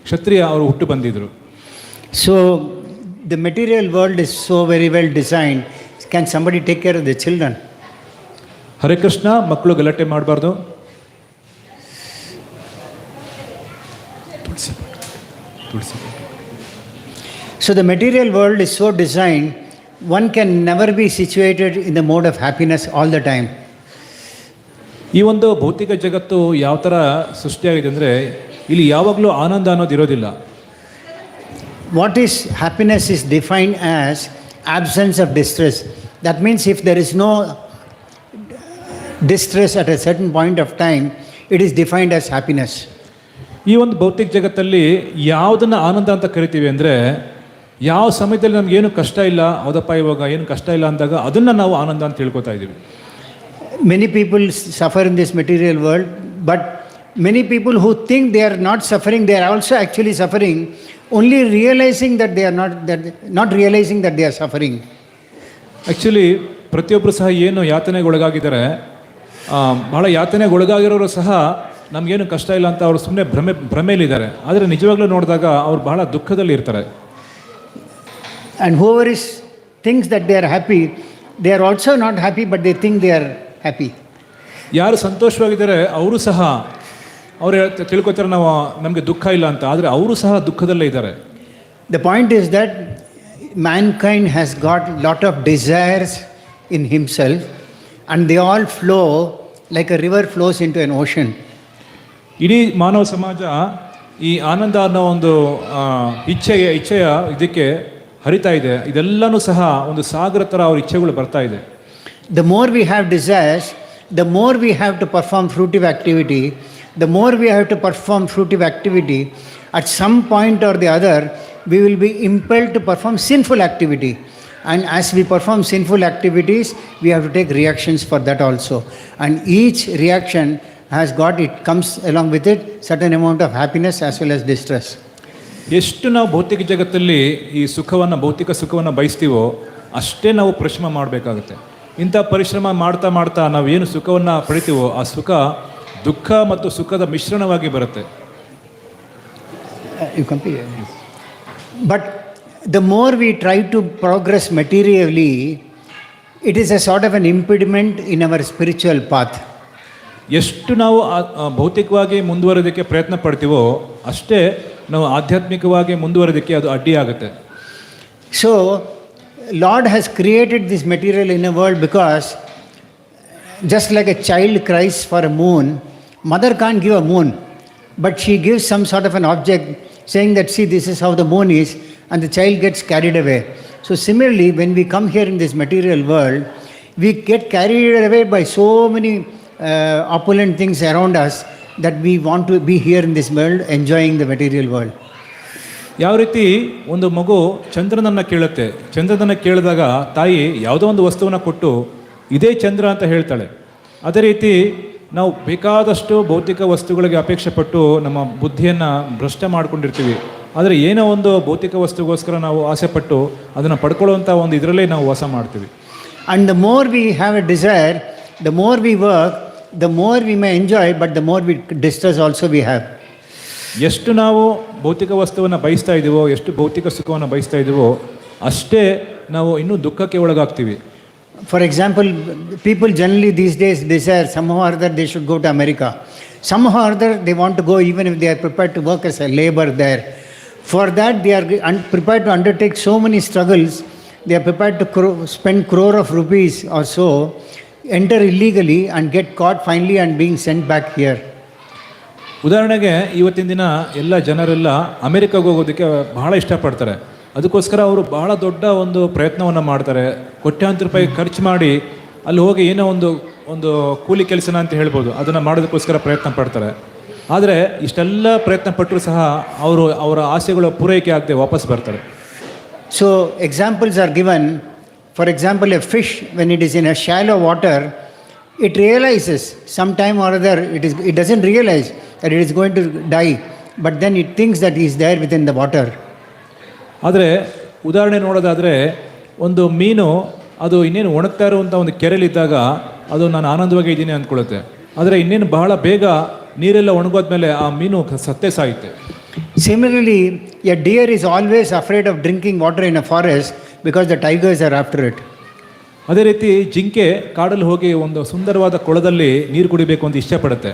ಕ್ಷತ್ರಿಯ ಅವರು ಹುಟ್ಟು ಬಂದಿದ್ದರು. So the material world is so very well designed. Can somebody take care of the children? Hare Krishna, ಮಕ್ಕಳು ಗಲಾಟೆ ಮಾಡಬಾರ್ದು. So the material world is so designed, one can never be situated in the mode of happiness all the time. ಈ ಒಂದು ಭೌತಿಕ ಜಗತ್ತು ಯಾವ ಥರ ಸೃಷ್ಟಿಯಾಗಿದೆ ಅಂದರೆ ಇಲ್ಲಿ ಯಾವಾಗಲೂ ಆನಂದ ಅನ್ನೋದು ಇರೋದಿಲ್ಲ. What is happiness is defined as absence of distress. That means if there is no distress at a certain point of time, it is defined as happiness. ಈ ಒಂದು ಭೌತಿಕ ಜಗತ್ತಲ್ಲಿ ಯಾವುದನ್ನು ಆನಂದ ಅಂತ ಕರಿತೀವಿ ಅಂದರೆ ಯಾವ ಸಮಯದಲ್ಲಿ ನಮಗೇನು ಕಷ್ಟ ಇಲ್ಲ, ಹೌದಪ್ಪ ಇವಾಗ ಏನು ಕಷ್ಟ ಇಲ್ಲ ಅಂದಾಗ ಅದನ್ನು ನಾವು ಆನಂದ ಅಂತ ತಿಳ್ಕೊತಾ ಇದ್ದೀವಿ. Many people suffer in this material world, but many people who think they are not suffering, they are also actually suffering, only realizing that they are not realizing that they are suffering. Actually ಪ್ರತಿಯೊಬ್ಬರು ಸಹ ಏನು ಯಾತನೆಗೊಳಗಾಗಿದ್ದಾರೆ, ಬಹಳ ಯಾತನೆಗೊಳಗಾಗಿರೋರು ಸಹ ನಮಗೇನು ಕಷ್ಟ ಇಲ್ಲ ಅಂತ ಅವರು ಸುಮ್ಮನೆ ಭ್ರಮೆಯಲ್ಲಿದ್ದಾರೆ. ಆದರೆ ನಿಜವಾಗ್ಲೂ ನೋಡಿದಾಗ ಅವ್ರು ಬಹಳ ದುಃಖದಲ್ಲಿ ಇರ್ತಾರೆ. And whoever thinks that they are happy, they are also not happy, but they think they are happy. ಯಾರು ಸಂತೋಷವಾಗಿದ್ದಾರೆ ಅವರು ಸಹ ಅವರು ತಿಳ್ಕೊತಾರೆ ನಮಗೆ ದುಃಖ ಇಲ್ಲ ಅಂತ, ಆದರೆ ಅವರು ಸಹ ದುಃಖದಲ್ಲೇ ಇದ್ದಾರೆ. The point is that mankind has got lot of desires in himself, and they all flow like a river flows into an ocean. ಇಡೀ ಮಾನವ ಸಮಾಜ ಈ ಆನಂದ ಅನ್ನೋ ಒಂದು ಇಚ್ಛೆಯ ಇದಕ್ಕೆ ಹರಿತಾ ಇದೆ. ಇದೆಲ್ಲನೂ ಸಹ ಒಂದು ಸಾಗರ ಥರ ಅವ್ರ ಇಚ್ಛೆಗಳು ಬರ್ತಾ ಇದೆ. The more we have desires, the more we have to perform fruitive activity. The more we have to perform fruitive activity, at some point or the other, we will be impelled to perform sinful activity. And as we perform sinful activities, we have to take reactions for that also. And each reaction comes along with it certain amount of happiness as well as distress. ಎಷ್ಟು ನಾವು ಭೌತಿಕ ಜಗತ್ತಲ್ಲಿ ಈ ಭೌತಿಕ ಸುಖವನ್ನು ಬಯಸ್ತೀವೋ ಅಷ್ಟೇ ನಾವು ಪರಿಶ್ರಮ ಮಾಡಬೇಕಾಗುತ್ತೆ. ಇಂಥ ಪರಿಶ್ರಮ ಮಾಡ್ತಾ ಮಾಡ್ತಾ ನಾವು ಏನು ಸುಖವನ್ನು ಪಡಿತೀವೋ ಆ ಸುಖ ದುಃಖ ಮತ್ತು ಸುಖದ ಮಿಶ್ರಣವಾಗಿ ಬರುತ್ತೆ. But the more we try to progress materially, it is a sort of an impediment in our spiritual path. ಎಷ್ಟು ನಾವು ಭೌತಿಕವಾಗಿ ಮುಂದುವರೋದಕ್ಕೆ ಪ್ರಯತ್ನ ಪಡ್ತೀವೋ ಅಷ್ಟೇ ನಾವು ಆಧ್ಯಾತ್ಮಿಕವಾಗಿ ಮುಂದುವರೋದಕ್ಕೆ ಅದು ಅಡ್ಡಿಯಾಗುತ್ತೆ. So Lord has created this material in a world because just like a child cries for a moon, mother can't give a moon, but she gives some sort of an object saying that, see, this is how the moon is, and the child gets carried away. So similarly, when we come here in this material world, we get carried away by so many opulent things around us that we want to be here in this world enjoying the material world. ಯಾವ ರೀತಿ ಒಂದು ಮಗು ಚಂದ್ರನನ್ನು ಕೇಳುತ್ತೆ, ಚಂದ್ರನನ್ನು ಕೇಳಿದಾಗ ತಾಯಿ ಯಾವುದೋ ಒಂದು ವಸ್ತುವನ್ನು ಕೊಟ್ಟು ಇದೇ ಚಂದ್ರ ಅಂತ ಹೇಳ್ತಾಳೆ. ಅದೇ ರೀತಿ ನಾವು ಬೇಕಾದಷ್ಟು ಭೌತಿಕ ವಸ್ತುಗಳಿಗೆ ಅಪೇಕ್ಷೆ ಪಟ್ಟು ನಮ್ಮ ಬುದ್ಧಿಯನ್ನು ಭ್ರಷ್ಟ ಮಾಡ್ಕೊಂಡಿರ್ತೀವಿ. ಆದರೆ ಏನೋ ಒಂದು ಭೌತಿಕ ವಸ್ತುಗೋಸ್ಕರ ನಾವು ಆಸೆ ಪಟ್ಟು ಅದನ್ನು ಪಡ್ಕೊಳ್ಳುವಂಥ ಒಂದು ಇದರಲ್ಲೇ ನಾವು ವಾಸ ಮಾಡ್ತೀವಿ. And the more we have a desire, the more we work, the more we may enjoy, but the more we distress also we have. ಎಷ್ಟು ನಾವು ಭೌತಿಕ ವಸ್ತುವನ್ನು ಬಯಸ್ತಾ ಇದ್ದೀವೋ, ಎಷ್ಟು ಭೌತಿಕ ಸುಖವನ್ನು ಬಯಸ್ತಾ ಇದ್ದೀವೋ, ಅಷ್ಟೇ ನಾವು ಇನ್ನೂ ದುಃಖಕ್ಕೆ ಒಳಗಾಗ್ತೀವಿ. For example, people generally these days desire somehow or other they should go to America. Somehow or other they want to go even if they are prepared to work as a labor there. For that they are prepared to undertake so many struggles. They are prepared to spend crore of rupees or so, enter illegally and get caught finally and being sent back here. ಉದಾಹರಣೆಗೆ ಇವತ್ತಿನ ದಿನ ಎಲ್ಲ ಜನರೆಲ್ಲ ಅಮೆರಿಕಾಗೆ ಹೋಗೋದಕ್ಕೆ ಬಹಳ ಇಷ್ಟಪಡ್ತಾರೆ. ಅದಕ್ಕೋಸ್ಕರ ಅವರು ಬಹಳ ದೊಡ್ಡ ಒಂದು ಪ್ರಯತ್ನವನ್ನು ಮಾಡ್ತಾರೆ. ಕೋಟ್ಯಾಂತರ ರೂಪಾಯಿ ಖರ್ಚು ಮಾಡಿ ಅಲ್ಲಿ ಹೋಗಿ ಏನೋ ಒಂದು ಕೂಲಿ ಕೆಲಸನ ಅಂತ ಹೇಳ್ಬೋದು, ಅದನ್ನು ಮಾಡೋದಕ್ಕೋಸ್ಕರ ಪ್ರಯತ್ನ ಪಡ್ತಾರೆ. ಆದರೆ ಇಷ್ಟೆಲ್ಲ ಪ್ರಯತ್ನ ಪಟ್ಟರೂ ಸಹ ಅವರ ಆಸೆಗಳ ಪೂರೈಕೆ ಆಗದೆ ವಾಪಸ್ ಬರ್ತಾರೆ. So examples are given. For example, a fish when it is in a shallow water, it realizes sometime or other it doesn't realize that it is going to die, but then it thinks that he is there within the water. ಆದರೆ ಉದಾಹರಣೆ ನೋಡೋದಾದರೆ, ಒಂದು ಮೀನು ಅದು ಇನ್ನೇನು ಒಣಗ್ತಾ ಇರುವಂಥ ಒಂದು ಕೆರೆಯಲ್ಲಿದ್ದಾಗ ಅದು ನಾನು ಆನಂದವಾಗಿ ಇದ್ದೀನಿ ಅಂದ್ಕೊಳ್ಳುತ್ತೆ. ಆದರೆ ಇನ್ನೇನು ಬಹಳ ಬೇಗ ನೀರೆಲ್ಲ ಒಣಗೋದ್ಮೇಲೆ ಆ ಮೀನು ಸತ್ತೇ ಸಾಯುತ್ತೆ. Similarly, a deer is always afraid of drinking water in a forest because the tigers are after it. ಅದೇ ರೀತಿ ಜಿಂಕೆ ಕಾಡಲ್ಲಿ ಹೋಗಿ ಒಂದು ಸುಂದರವಾದ ಕೊಳದಲ್ಲಿ ನೀರು ಕುಡಿಬೇಕು ಅಂತ ಇಷ್ಟಪಡುತ್ತೆ.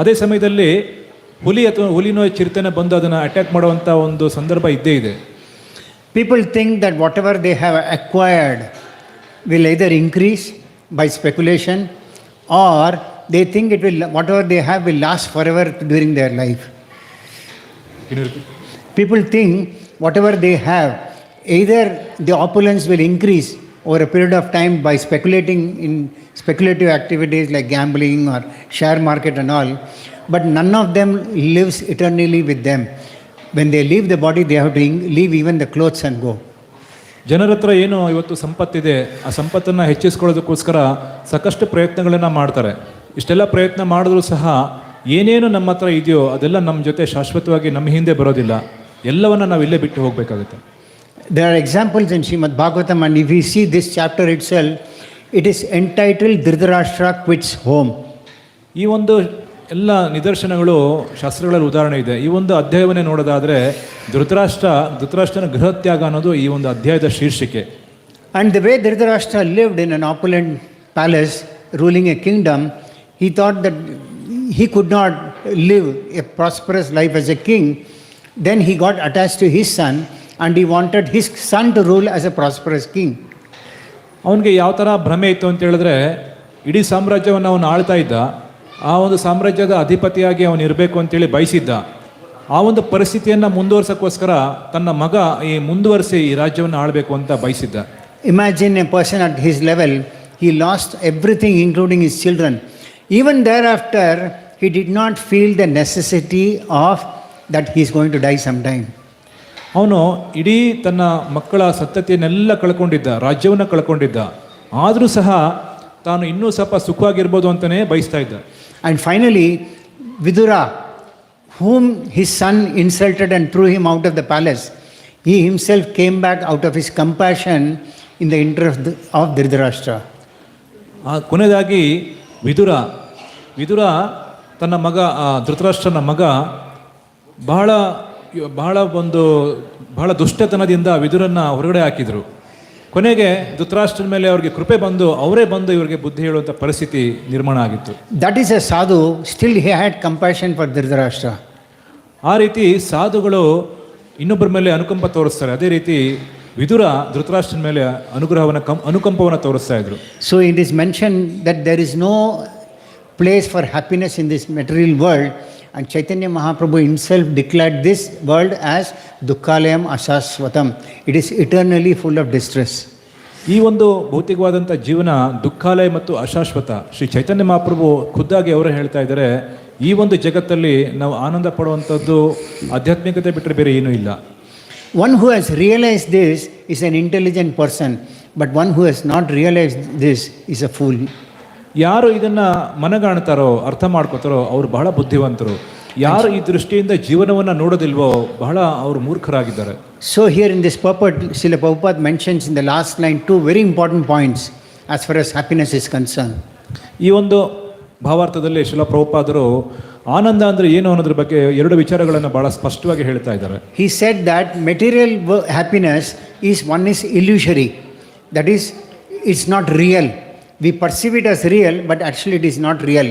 ಅದೇ ಸಮಯದಲ್ಲಿ ಹುಲಿ ಅಥವಾ ಹುಲಿನೋ ಚಿರತೆನೋ ಬಂದು ಅದನ್ನು ಅಟ್ಯಾಕ್ ಮಾಡುವಂಥ ಒಂದು ಸಂದರ್ಭ ಇದ್ದೇ ಇದೆ. People think that whatever they have acquired will either increase by speculation or they think whatever they have will last forever during their life. People think whatever they have, either the opulence will increase over a period of time by speculating in speculative activities like gambling or share market and all, but none of them lives eternally with them. When they leave the body, they have to leave even the clothes and go. ಜನರ ಹತ್ರ ಏನು ಇವತ್ತು ಸಂಪತ್ತಿದೆ, ಆ ಸಂಪತ್ತನ್ನು ಹೆಚ್ಚಿಸ್ಕೊಳ್ಳೋದಕ್ಕೋಸ್ಕರ ಸಾಕಷ್ಟು ಪ್ರಯತ್ನಗಳನ್ನು ಮಾಡ್ತಾರೆ. ಇಷ್ಟೆಲ್ಲ ಪ್ರಯತ್ನ ಮಾಡಿದ್ರೂ ಸಹ ಏನೇನು ನಮ್ಮ ಹತ್ರ ಇದೆಯೋ ಅದೆಲ್ಲ ನಮ್ಮ ಜೊತೆ ಶಾಶ್ವತವಾಗಿ ನಮ್ಮ ಹಿಂದೆ ಬರೋದಿಲ್ಲ. ಎಲ್ಲವನ್ನು ನಾವು ಇಲ್ಲೇ ಬಿಟ್ಟು ಹೋಗಬೇಕಾಗುತ್ತೆ. There are examples in Srimad Bhagavatam, and if we see this chapter itself, it is entitled Dhritarashtra quits home. ಈ ಒಂದು ಎಲ್ಲ ನಿದರ್ಶನಗಳು ಶಾಸ್ತ್ರಗಳಲ್ಲಿ ಉದಾಹರಣೆ ಇದೆ. ಈ ಒಂದು ಅಧ್ಯಾಯವನ್ನೇ ನೋಡೋದಾದರೆ ಧೃತರಾಷ್ಟ್ರನ ಗೃಹತ್ಯಾಗ ಅನ್ನೋದು ಈ ಒಂದು ಅಧ್ಯಾಯದ ಶೀರ್ಷಿಕೆ. And the way Dhritarashtra lived in an opulent palace ruling a kingdom, he thought that he could not live a prosperous life as a king. Then he got attached to his son and he wanted his son to rule as a prosperous king. ಅವನಿಗೆ ಯಾವ ಥರ ಭ್ರಮೆ ಇತ್ತು ಅಂತ ಹೇಳಿದ್ರೆ, ಇಡೀ ಸಾಮ್ರಾಜ್ಯವನ್ನು ಅವನು ಆಳ್ತಾ ಇದ್ದ, ಆ ಒಂದು ಸಾಮ್ರಾಜ್ಯದ ಅಧಿಪತಿಯಾಗಿ ಅವನು ಇರಬೇಕು ಅಂತೇಳಿ ಬಯಸಿದ್ದ. ಆ ಒಂದು ಪರಿಸ್ಥಿತಿಯನ್ನು ಮುಂದುವರ್ಸೋಕ್ಕೋಸ್ಕರ ತನ್ನ ಮಗ ಮುಂದುವರಿಸಿ ಈ ರಾಜ್ಯವನ್ನು ಆಳಬೇಕು ಅಂತ ಬಯಸಿದ್ದ. Imagine a person at his level, he lost everything including his children. Even thereafter, he did not feel the necessity of that he is going to die sometime. ಅವನು ಇಡೀ ತನ್ನ ಮಕ್ಕಳ ಸಂತತಿಯನ್ನೆಲ್ಲ ಕಳ್ಕೊಂಡಿದ್ದ, ರಾಜ್ಯವನ್ನು ಕಳ್ಕೊಂಡಿದ್ದ. ಆದರೂ ಸಹ ತಾನು ಇನ್ನೂ ಸ್ವಲ್ಪ ಸುಖವಾಗಿರ್ಬೋದು ಅಂತಲೇ ಬಯಸ್ತಾ ಇದ್ದ. And finally, Vidura, whom his son insulted and threw him out of the palace, he himself came back out of his compassion in the interest of Dhritarashtra. ಕೊನೆಯದಾಗಿ ವಿದುರ ತನ್ನ ಮಗ ಧೃತರಾಷ್ಟ್ರನ ಮಗ ಬಹಳ ದುಷ್ಟತನದಿಂದ ವಿದುರನ್ನ ಹೊರಗಡೆ ಹಾಕಿದರು. ಕೊನೆಗೆ ಧೃತರಾಷ್ಟ್ರನ ಮೇಲೆ ಅವ್ರಿಗೆ ಕೃಪೆ ಬಂದು ಅವರೇ ಬಂದು ಇವರಿಗೆ ಬುದ್ಧಿ ಹೇಳುವಂಥ ಪರಿಸ್ಥಿತಿ ನಿರ್ಮಾಣ ಆಗಿತ್ತು. That is a sadhu, still he had compassion for Dhritarashtra. ಆ ರೀತಿ ಸಾಧುಗಳು ಇನ್ನೊಬ್ಬರ ಮೇಲೆ ಅನುಕಂಪ ತೋರಿಸ್ತಾರೆ. ಅದೇ ರೀತಿ ವಿದುರ ಧೃತರಾಷ್ಟ್ರನ ಮೇಲೆ ಅನುಕಂಪವನ್ನು ತೋರಿಸ್ತಾ ಇದ್ರು. So it is mentioned that there is no place for happiness in this material world, and Chaitanya Mahaprabhu himself declared this world as Dukkhalayam Ashashvatam. It is eternally full of distress. ಈ ಒಂದು ಭೌತಿಕವಾದಂಥ ಜೀವನ ದುಃಖಾಲಯ ಮತ್ತು ಅಶಾಶ್ವತ. ಶ್ರೀ ಚೈತನ್ಯ ಮಹಾಪ್ರಭು ಖುದ್ದಾಗಿ ಅವರು ಹೇಳ್ತಾ ಇದ್ದಾರೆ, ಈ ಒಂದು ಜಗತ್ತಲ್ಲಿ ನಾವು ಆನಂದ ಪಡುವಂಥದ್ದು ಆಧ್ಯಾತ್ಮಿಕತೆ ಬಿಟ್ಟರೆ ಬೇರೆ ಏನೂ ಇಲ್ಲ. One who has realized this is an intelligent person, but one who has not realized this is a fool. ಯಾರು ಇದನ್ನು ಮನಗಾಣ್ತಾರೋ, ಅರ್ಥ ಮಾಡ್ಕೋತಾರೋ ಅವರು ಬಹಳ ಬುದ್ಧಿವಂತರು. ಯಾರು ಈ ದೃಷ್ಟಿಯಿಂದ ಜೀವನವನ್ನು ನೋಡೋದಿಲ್ವೋ ಬಹಳ ಅವರು ಮೂರ್ಖರಾಗಿದ್ದಾರೆ. So here in this purport, Srila Prabhupada mentions in the last line two very important points as far as happiness is concerned. ಈ ಒಂದು ಭಾವಾರ್ಥದಲ್ಲಿ ಶ್ರೀಲ ಪ್ರಭುಪಾದರು ಆನಂದ ಅಂದರೆ ಏನು ಅನ್ನೋದ್ರ ಬಗ್ಗೆ ಎರಡು ವಿಚಾರಗಳನ್ನು ಬಹಳ ಸ್ಪಷ್ಟವಾಗಿ ಹೇಳ್ತಾ ಇದ್ದಾರೆ. He said that material happiness is illusory. That is, it's not real. We perceive it as real, but actually it is not real.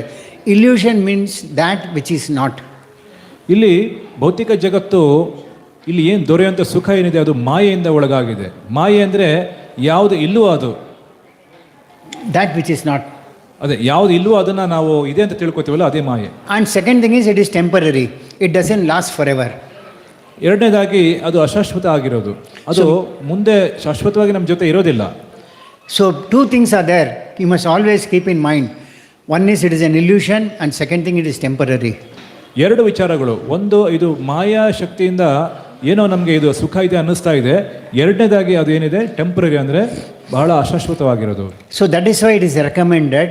Illusion means that which is not. ಇಲ್ಲಿ ಭೌತಿಕ ಜಗತ್ತು ಇಲ್ಲಿ ಏನು ದೊರೆಯುವಂಥ ಸುಖ ಏನಿದೆ ಅದು ಮಾಯೆಯಿಂದ ಒಳಗಾಗಿದೆ. ಮಾಯೆ ಅಂದರೆ ಯಾವುದು ಇಲ್ಲವೋ ಅದು, that which is not. ಅದೇ ಯಾವುದು ಇಲ್ಲವೋ ಅದನ್ನು ನಾವು ಇದೆ ಅಂತ ತಿಳ್ಕೊತೀವಲ್ಲ ಅದೇ ಮಾಯೆ. And second thing is it is temporary. It doesn't last forever. ಎರಡನೇದಾಗಿ ಅದು ಅಶಾಶ್ವತ ಆಗಿರೋದು, ಅದು ಮುಂದೆ ಶಾಶ್ವತವಾಗಿ ನಮ್ಮ ಜೊತೆ ಇರೋದಿಲ್ಲ. So two things are there. You must always keep in mind. One is it is an illusion, and second thing it is temporary. ಎರಡು ವಿಚಾರಗಳು. ಒಂದು, ಇದು ಮಾಯಾ ಶಕ್ತಿಯಿಂದ ಏನೋ ನಮಗೆ ಇದು ಸುಖ ಇದೆ ಅನ್ನಿಸ್ತಾ ಇದೆ. ಎರಡನೇದಾಗಿ ಅದು ಏನಿದೆ ಟೆಂಪರರಿ, ಅಂದರೆ ಬಹಳ ಅಶಾಶ್ವತವಾಗಿರೋದು. So that is why it is recommended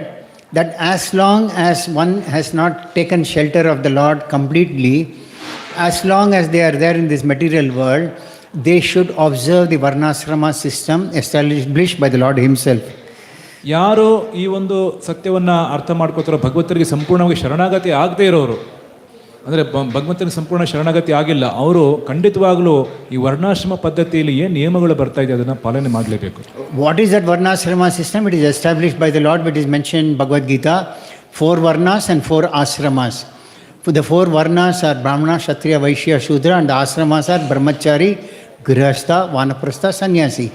that as long as one has not taken shelter of the Lord completely, as long as they are there in this material world, they should observe the varnashrama system established by the Lord himself. ಯಾರು ಈ ಒಂದು ಸತ್ಯವನ್ನು ಅರ್ಥ ಮಾಡ್ಕೋತಾರೋ, ಭಗವಂತರಿಗೆ ಸಂಪೂರ್ಣವಾಗಿ ಶರಣಾಗತಿ ಆಗದೆ ಇರೋರು, ಅಂದರೆ ಭಗವಂತನಿಗೆ ಸಂಪೂರ್ಣ ಶರಣಾಗತಿ ಆಗಿಲ್ಲ, ಅವರು ಖಂಡಿತವಾಗಲೂ ಈ ವರ್ಣಾಶ್ರಮ ಪದ್ಧತಿಯಲ್ಲಿ ಏನು ನಿಯಮಗಳು ಬರ್ತಾ ಇದೆ ಅದನ್ನು ಪಾಲನೆ ಮಾಡಲೇಬೇಕು. What is that varnashrama system? It is established by the Lord, which is mentioned in Bhagavad Gita, 4 varnas and 4 ashramas. The 4 varnas are Brahmana, Kshatriya, Vaishya, Shudra, and the ashramas are Brahmachari, Grihastha, Vanaprastha, Sannyasi.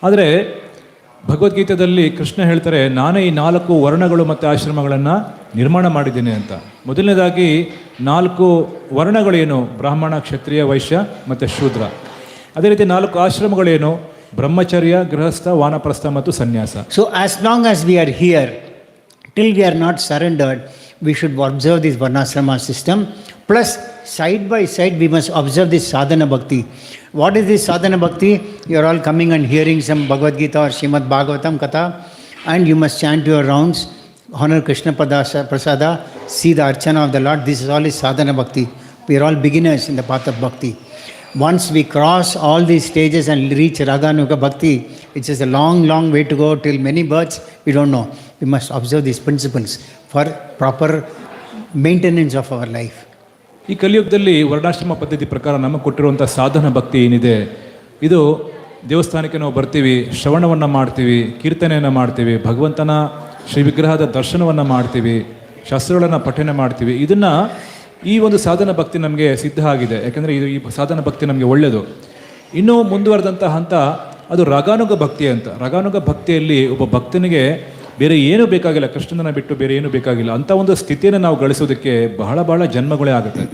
ಆದರೆ ಭಗವದ್ಗೀತೆಯಲ್ಲಿ ಕೃಷ್ಣ ಹೇಳ್ತಾರೆ, ನಾನೇ ಈ 4 ವರ್ಣಗಳು ಮತ್ತು ಆಶ್ರಮಗಳನ್ನು ನಿರ್ಮಾಣ ಮಾಡಿದ್ದೀನಿ ಅಂತ. ಮೊದಲನೇದಾಗಿ 4 ವರ್ಣಗಳೇನು? ಬ್ರಾಹ್ಮಣ, ಕ್ಷತ್ರಿಯ, ವೈಶ್ಯ ಮತ್ತು ಶೂದ್ರ. ಅದೇ ರೀತಿ 4 ಆಶ್ರಮಗಳೇನು? ಬ್ರಹ್ಮಚರ್ಯ, ಗೃಹಸ್ಥ, ವಾನಪ್ರಸ್ಥ ಮತ್ತು ಸನ್ಯಾಸ. So as long as we are here, till we are not surrendered, we should observe this varnashrama system. Plus, side by side, we must observe this sadhana bhakti. What is this sadhana bhakti? You are all coming and hearing some Bhagavad Gita or Srimad Bhagavatam Katha, and you must chant your rounds, honor Krishna Prasada, see the archana of the Lord. This is all is sadhana bhakti. We are all beginners in the path of bhakti. Once we cross all these stages and reach Raganuga Bhakti, which is a long, long way to go till many births, we don't know. We must observe these principles for proper maintenance of our life. ಈ ಕಲಿಯುಗದಲ್ಲಿ ವರ್ಣಾಶ್ರಮ ಪದ್ಧತಿ ಪ್ರಕಾರ ನಮಗೆ ಕೊಟ್ಟಿರುವಂಥ ಸಾಧನ ಭಕ್ತಿ ಏನಿದೆ, ಇದು ದೇವಸ್ಥಾನಕ್ಕೆ ನಾವು ಬರ್ತೀವಿ, ಶ್ರವಣವನ್ನು ಮಾಡ್ತೀವಿ, ಕೀರ್ತನೆಯನ್ನು ಮಾಡ್ತೀವಿ, ಭಗವಂತನ ಶ್ರೀ ವಿಗ್ರಹದ ದರ್ಶನವನ್ನು ಮಾಡ್ತೀವಿ, ಶಾಸ್ತ್ರಗಳನ್ನು ಪಠನೆ ಮಾಡ್ತೀವಿ. ಇದನ್ನು ಈ ಒಂದು ಸಾಧನ ಭಕ್ತಿ ನಮಗೆ ಸಿದ್ಧ ಆಗಿದೆ. ಯಾಕೆಂದರೆ ಇದು ಈ ಸಾಧನ ಭಕ್ತಿ ನಮಗೆ ಒಳ್ಳೆಯದು. ಇನ್ನೂ ಮುಂದುವರೆದಂಥ ಹಂತ ಅದು ರಾಗಾನುಗ ಭಕ್ತಿ ಅಂತ. ರಾಗಾನುಗ ಭಕ್ತಿಯಲ್ಲಿ ಒಬ್ಬ ಭಕ್ತನಿಗೆ ಬೇರೆ ಏನೂ ಬೇಕಾಗಿಲ್ಲ, ಕೃಷ್ಣನ ಬಿಟ್ಟು ಬೇರೆ ಏನೂ ಬೇಕಾಗಿಲ್ಲ. ಅಂಥ ಒಂದು ಸ್ಥಿತಿಯನ್ನು ನಾವು ಗಳಿಸೋದಕ್ಕೆ ಬಹಳ ಬಹಳ ಜನ್ಮಗಳೇ ಆಗುತ್ತೆ.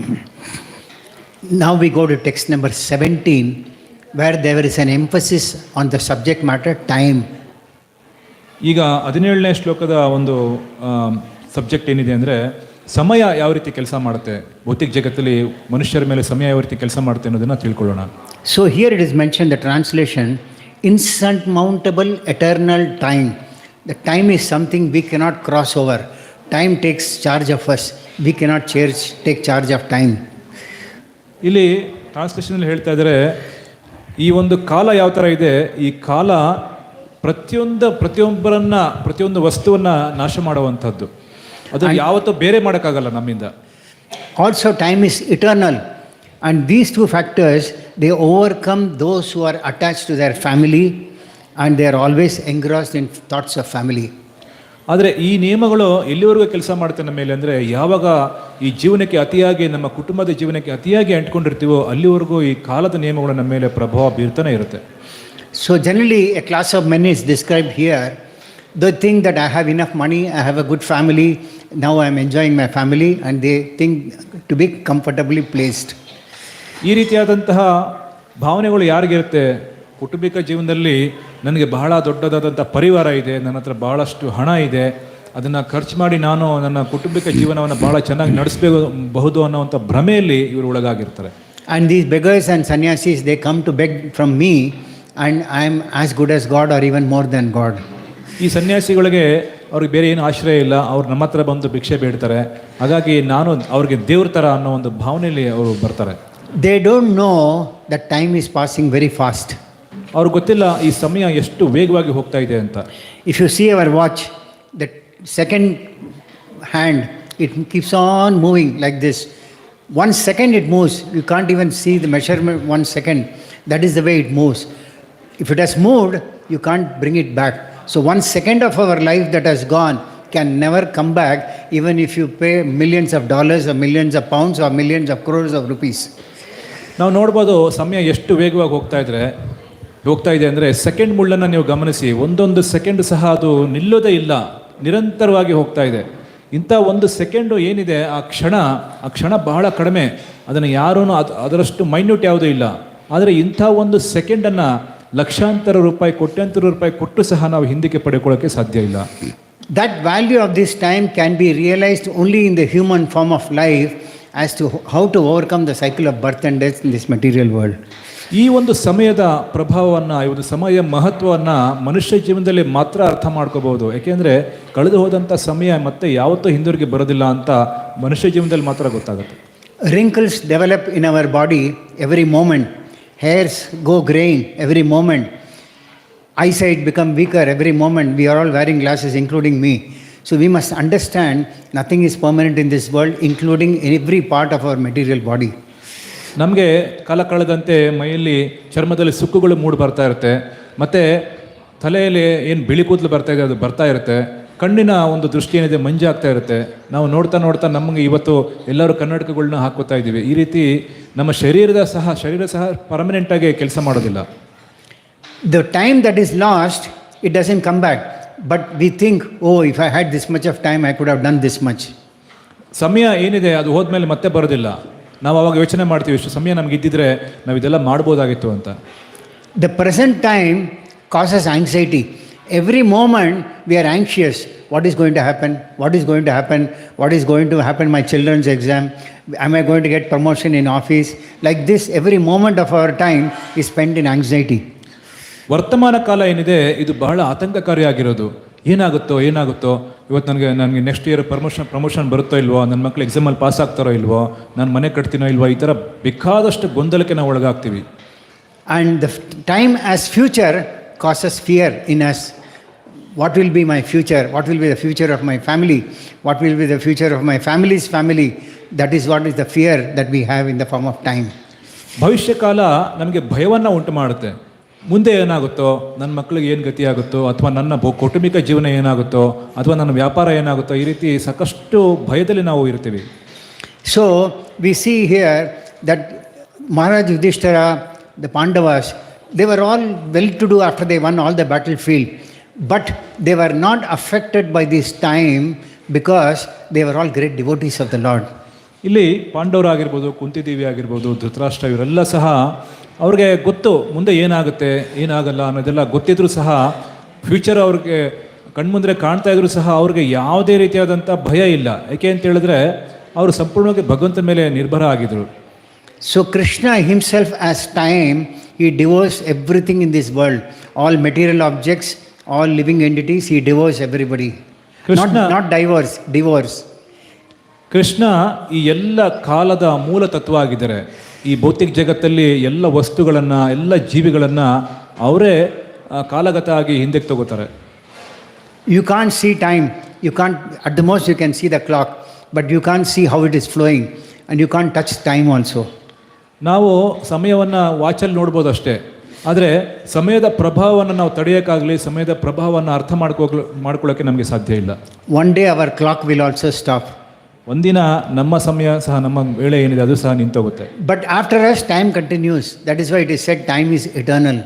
Now we go to text number 17, where there is an emphasis on the subject matter, time. ಈಗ 17ನೇ ಶ್ಲೋಕದ ಒಂದು ಸಬ್ಜೆಕ್ಟ್ ಏನಿದೆ ಅಂದರೆ ಸಮಯ ಯಾವ ರೀತಿ ಕೆಲಸ ಮಾಡುತ್ತೆ, ಭೌತಿಕ ಜಗತ್ತಲ್ಲಿ ಮನುಷ್ಯರ ಮೇಲೆ ಸಮಯ ಯಾವ ರೀತಿ ಕೆಲಸ ಮಾಡುತ್ತೆ ಅನ್ನೋದನ್ನು ತಿಳ್ಕೊಳ್ಳೋಣ. So here it is mentioned, the translation, insurmountable eternal time. The time is something we cannot cross over. Time takes charge of us. We cannot take charge of time. ಇಲ್ಲಿ ಟ್ರಾನ್ಸ್ಲೇಷನಲ್ಲಿ ಹೇಳ್ತಾ ಇದ್ದಾರೆ, ಈ ಒಂದು ಕಾಲ ಯಾವ ಥರ ಇದೆ, ಈ ಕಾಲ ಪ್ರತಿಯೊಂದು ವಸ್ತುವನ್ನು ನಾಶ ಮಾಡುವಂಥದ್ದು. ಅದು ಯಾವತ್ತೂ ಬೇರೆ ಮಾಡೋಕ್ಕಾಗಲ್ಲ ನಮ್ಮಿಂದ. Also time is eternal, and these two factors, they overcome those who are attached to their family, and they are always engrossed in thoughts of family. ಆದರೆ ಈ ನಿಯಮಗಳು ಎಲ್ಲಿವರೆಗೂ ಕೆಲಸ ಮಾಡ್ತವೆ ನಮ್ಮ ಮೇಲೆ ಅಂದರೆ, ಯಾವಾಗ ಈ ಜೀವನಕ್ಕೆ ಅತಿಯಾಗಿ, ನಮ್ಮ ಕುಟುಂಬದ ಜೀವನಕ್ಕೆ ಅತಿಯಾಗಿ ಅಂಟ್ಕೊಂಡಿರ್ತೀವೋ ಅಲ್ಲಿವರೆಗೂ ಈ ಕಾಲದ ನಿಯಮಗಳು ನಮ್ಮ ಮೇಲೆ ಪ್ರಭಾವ ಬೀರ್ತಾನೆ ಇರುತ್ತೆ. So generally, a class of men is described here. They think that I have enough money, I have a good family, now I am enjoying my family, and they think to be comfortably placed. ಈ ರೀತಿಯಾದಂತಹ ಭಾವನೆಗಳು ಯಾರಿಗಿರುತ್ತೆ? ಕುಟುಂಬಿಕ ಜೀವನದಲ್ಲಿ ನನಗೆ ಬಹಳ ದೊಡ್ಡದಾದಂಥ ಪರಿವಾರ ಇದೆ, ನನ್ನ ಹತ್ರ ಬಹಳಷ್ಟು ಹಣ ಇದೆ, ಅದನ್ನು ಖರ್ಚು ಮಾಡಿ ನಾನು ನನ್ನ ಕುಟುಂಬಿಕ ಜೀವನವನ್ನು ಬಹಳ ಚೆನ್ನಾಗಿ ನಡೆಸಬಹುದು ಅನ್ನೋವಂಥ ಭ್ರಮೆಯಲ್ಲಿ ಇವರು ಒಳಗಾಗಿರ್ತಾರೆ. And these beggars and sannyasis, they come to beg from me, and I am as good as God or even more than God. ಈ ಸನ್ಯಾಸಿಗಳಿಗೆ ಅವ್ರಿಗೆ ಬೇರೆ ಏನು ಆಶ್ರಯ ಇಲ್ಲ, ಅವ್ರು ನಮ್ಮ ಹತ್ರ ಬಂದು ಭಿಕ್ಷೆ ಬೇಡ್ತಾರೆ, ಹಾಗಾಗಿ ನಾನು ಅವ್ರಿಗೆ ದೇವ್ರ ಥರ ಅನ್ನೋ ಒಂದು ಭಾವನೆಯಲ್ಲಿ ಅವರು ಬರ್ತಾರೆ. They don't know that time is passing very fast. ಅವ್ರಿಗೆ ಗೊತ್ತಿಲ್ಲ ಈ ಸಮಯ ಎಷ್ಟು ವೇಗವಾಗಿ ಹೋಗ್ತಾ ಇದೆ ಅಂತ. If you see our watch, the second hand, it keeps on moving like this. 1 second it moves. You can't even see the measurement 1 second. That is the way it moves. If it has moved, you can't bring it back. So 1 second of our life that has gone can never come back, even if you pay millions of dollars or millions of pounds or millions of crores of rupees. ನಾವು ನೋಡ್ಬೋದು ಸಮಯ ಎಷ್ಟು ವೇಗವಾಗಿ ಹೋಗ್ತಾ ಇದೆ ಅಂದರೆ second ಮುಳ್ಳನ್ನು ನೀವು ಗಮನಿಸಿ, ಒಂದೊಂದು ಸೆಕೆಂಡ್ ಸಹ ಅದು ನಿಲ್ಲೋದೇ ಇಲ್ಲ, ನಿರಂತರವಾಗಿ ಹೋಗ್ತಾ ಇದೆ. ಇಂಥ ಒಂದು ಸೆಕೆಂಡು ಏನಿದೆ ಆ ಕ್ಷಣ ಬಹಳ ಕಡಿಮೆ, ಅದನ್ನು ಯಾರೂ ಅದರಷ್ಟು ಮೈನ್ಯೂಟ್ ಯಾವುದೂ ಇಲ್ಲ. ಆದರೆ ಇಂಥ ಒಂದು ಸೆಕೆಂಡನ್ನು ಲಕ್ಷಾಂತರ ರೂಪಾಯಿ ಕೋಟ್ಯಾಂತರ ರೂಪಾಯಿ ಕೊಟ್ಟು ಸಹ ನಾವು ಹಿಂದಕ್ಕೆ ಪಡೆಕೊಳ್ಳೋಕ್ಕೆ ಸಾಧ್ಯ ಇಲ್ಲ. That value of this time can be realized only in the human form of life as to how to overcome the cycle of birth and death in this material world. ಈ ಒಂದು ಸಮಯದ ಪ್ರಭಾವವನ್ನು, ಈ ಒಂದು ಸಮಯ ಮಹತ್ವವನ್ನು ಮನುಷ್ಯ ಜೀವನದಲ್ಲಿ ಮಾತ್ರ ಅರ್ಥ ಮಾಡ್ಕೋಬಹುದು. ಯಾಕೆಂದರೆ ಕಳೆದು ಹೋದಂಥ ಸಮಯ ಮತ್ತೆ ಯಾವತ್ತೂ ಹಿಂದಿರುಗಿ ಬರೋದಿಲ್ಲ ಅಂತ ಮನುಷ್ಯ ಜೀವನದಲ್ಲಿ ಮಾತ್ರ ಗೊತ್ತಾಗುತ್ತೆ. Wrinkles develop in our body every moment. Hairs go graying every moment. Eyesight become weaker every moment. We are all wearing glasses, including me. So we must understand nothing is permanent in this world, including every part of our material body. ನಮಗೆ ಕಾಲ ಕಳೆದಂತೆ ಮೈಯಲ್ಲಿ ಚರ್ಮದಲ್ಲಿ ಸುಕ್ಕುಗಳು ಮೂಡಿ ಬರ್ತಾ ಇರುತ್ತೆ, ಮತ್ತು ತಲೆಯಲ್ಲಿ ಏನು ಬಿಳಿ ಕೂದಲು ಬರ್ತಾ ಇದೆ ಅದು ಬರ್ತಾ ಇರುತ್ತೆ, ಕಣ್ಣಿನ ಒಂದು ದೃಷ್ಟಿ ಏನಿದೆ ಮಂಜಾಗ್ತಾ ಇರುತ್ತೆ. ನಾವು ನೋಡ್ತಾ ನಮಗೆ ಇವತ್ತು ಎಲ್ಲರೂ ಕನ್ನಡಕಗಳನ್ನ ಹಾಕೋತಾ ಇದ್ದೀವಿ. ಈ ರೀತಿ ನಮ್ಮ ಶರೀರ ಸಹ ಪರ್ಮನೆಂಟಾಗಿ ಕೆಲಸ ಮಾಡೋದಿಲ್ಲ. The time that is lost, it doesn't come back. But we think, oh, if I had this much of time, I could have done this much. ಸಮಯ ಏನಿದೆ ಅದು ಹೋದ್ಮೇಲೆ ಮತ್ತೆ ಬರೋದಿಲ್ಲ. ನಾವು ಅವಾಗ ಯೋಚನೆ ಮಾಡ್ತೀವಿ, ಇಷ್ಟು ಸಮಯ ನಮ್ಗೆ ಇದ್ದಿದ್ರೆ ನಾವು ಇದೆಲ್ಲ ಮಾಡ್ಬೋದಾಗಿತ್ತು ಅಂತ. The present time causes anxiety. Every moment we are anxious. What is going to happen? What is going to happen? What is going to happen my children's exam? Am I going to get promotion in office? Like this, every moment of our time is spent in anxiety. ವರ್ತಮಾನ ಕಾಲ ಏನಿದೆ ಇದು ಬಹಳ ಆತಂಕಕಾರಿಯಾಗಿರೋದು. ಏನಾಗುತ್ತೋ ಇವತ್ತು ನನಗೆ next year promotion ಬರುತ್ತೋ ಇಲ್ವೋ, ನನ್ನ ಮಕ್ಕಳು ಎಕ್ಸಾಮಲ್ಲಿ ಪಾಸ್ ಆಗ್ತಾರೋ ಇಲ್ವೋ, ನಾನು ಮನೆ ಕಟ್ತೀನೋ ಇಲ್ವೋ, ಈ ಥರ ಬೇಕಾದಷ್ಟು ಗೊಂದಲಕ್ಕೆ ನಾವು ಒಳಗಾಗ್ತೀವಿ. And the time as future causes fear in us. What will be my future? What will be the future of my family? What will be the future of my family's family? That is what is the fear that we have in the form of time. ಭವಿಷ್ಯ ಕಾಲ ನಮಗೆ ಭಯವನ್ನು ಉಂಟು ಮಾಡುತ್ತೆ. ಮುಂದೆ ಏನಾಗುತ್ತೋ, ನನ್ನ ಮಕ್ಕಳಿಗೆ ಏನು ಗತಿ ಆಗುತ್ತೋ, ಅಥವಾ ನನ್ನ ಕೌಟುಂಬಿಕ ಜೀವನ ಏನಾಗುತ್ತೋ, ಅಥವಾ ನನ್ನ ವ್ಯಾಪಾರ ಏನಾಗುತ್ತೋ, ಈ ರೀತಿ ಸಾಕಷ್ಟು ಭಯದಲ್ಲಿ ನಾವು ಇರ್ತೀವಿ. So we see here that Maharaj Yudhishthira, the Pandavas, they were all well-to-do after they won all the battlefield, but they were not affected by this time because they were all great devotees of the Lord. ಇಲ್ಲಿ ಪಾಂಡವರಾಗಿರ್ಬೋದು, ಕುಂತಿದೇವಿ ಆಗಿರ್ಬೋದು, ಧೃತರಾಷ್ಟ್ರ, ಇವರೆಲ್ಲ ಸಹ ಅವ್ರಿಗೆ ಗೊತ್ತು ಮುಂದೆ ಏನಾಗುತ್ತೆ ಏನಾಗಲ್ಲ ಅನ್ನೋದೆಲ್ಲ ಗೊತ್ತಿದ್ರೂ ಸಹ, ಫ್ಯೂಚರ್ ಅವ್ರಿಗೆ ಕಣ್ಮುಂದರೆ ಕಾಣ್ತಾ ಇದ್ರು ಸಹ ಅವ್ರಿಗೆ ಯಾವುದೇ ರೀತಿಯಾದಂಥ ಭಯ ಇಲ್ಲ. ಯಾಕೆ ಅಂತ ಹೇಳಿದ್ರೆ ಅವರು ಸಂಪೂರ್ಣವಾಗಿ ಭಗವಂತನ ಮೇಲೆ ನಿರ್ಭರ ಆಗಿದ್ರು. So Krishna himself as time, he devours everything in this world. All material objects, all living entities, he devours everybody. Not devours. Krishna ಈ ಎಲ್ಲ ಕಾಲದ ಮೂಲ ತತ್ವ ಆಗಿದ್ದಾರೆ. ಈ ಭೌತಿಕ ಜಗತ್ತಲ್ಲಿ ಎಲ್ಲ ವಸ್ತುಗಳನ್ನು, ಎಲ್ಲ ಜೀವಿಗಳನ್ನು ಅವರೇ ಕಾಲಗತ ಆಗಿ ಹಿಂದಕ್ಕೆ ತಗೋತಾರೆ. You can't see time. You can't, at the most you can see the clock, but you can't see how it is flowing, and you can't touch time also. ನಾವು ಸಮಯವನ್ನು ವಾಚಲ್ಲಿ ನೋಡ್ಬೋದು ಅಷ್ಟೇ, ಆದರೆ ಸಮಯದ ಪ್ರಭಾವವನ್ನು ನಾವು ತಡೆಯೋಕ್ಕಾಗಲಿ, ಸಮಯದ ಪ್ರಭಾವವನ್ನು ಅರ್ಥ ಮಾಡ್ಕೊಳ್ಳೋಕ್ಕೆ ನಮಗೆ ಸಾಧ್ಯ ಇಲ್ಲ. One day our clock will also stop. ಒಂದಿನ ನಮ್ಮ ಸಮಯ ಸಹ, ನಮ್ಮ ವೇಳೆ ಏನಿದೆ ಅದು ಸಹ ನಿಂತೋಗುತ್ತೆ. But after us time continues. That is why it is said time is eternal.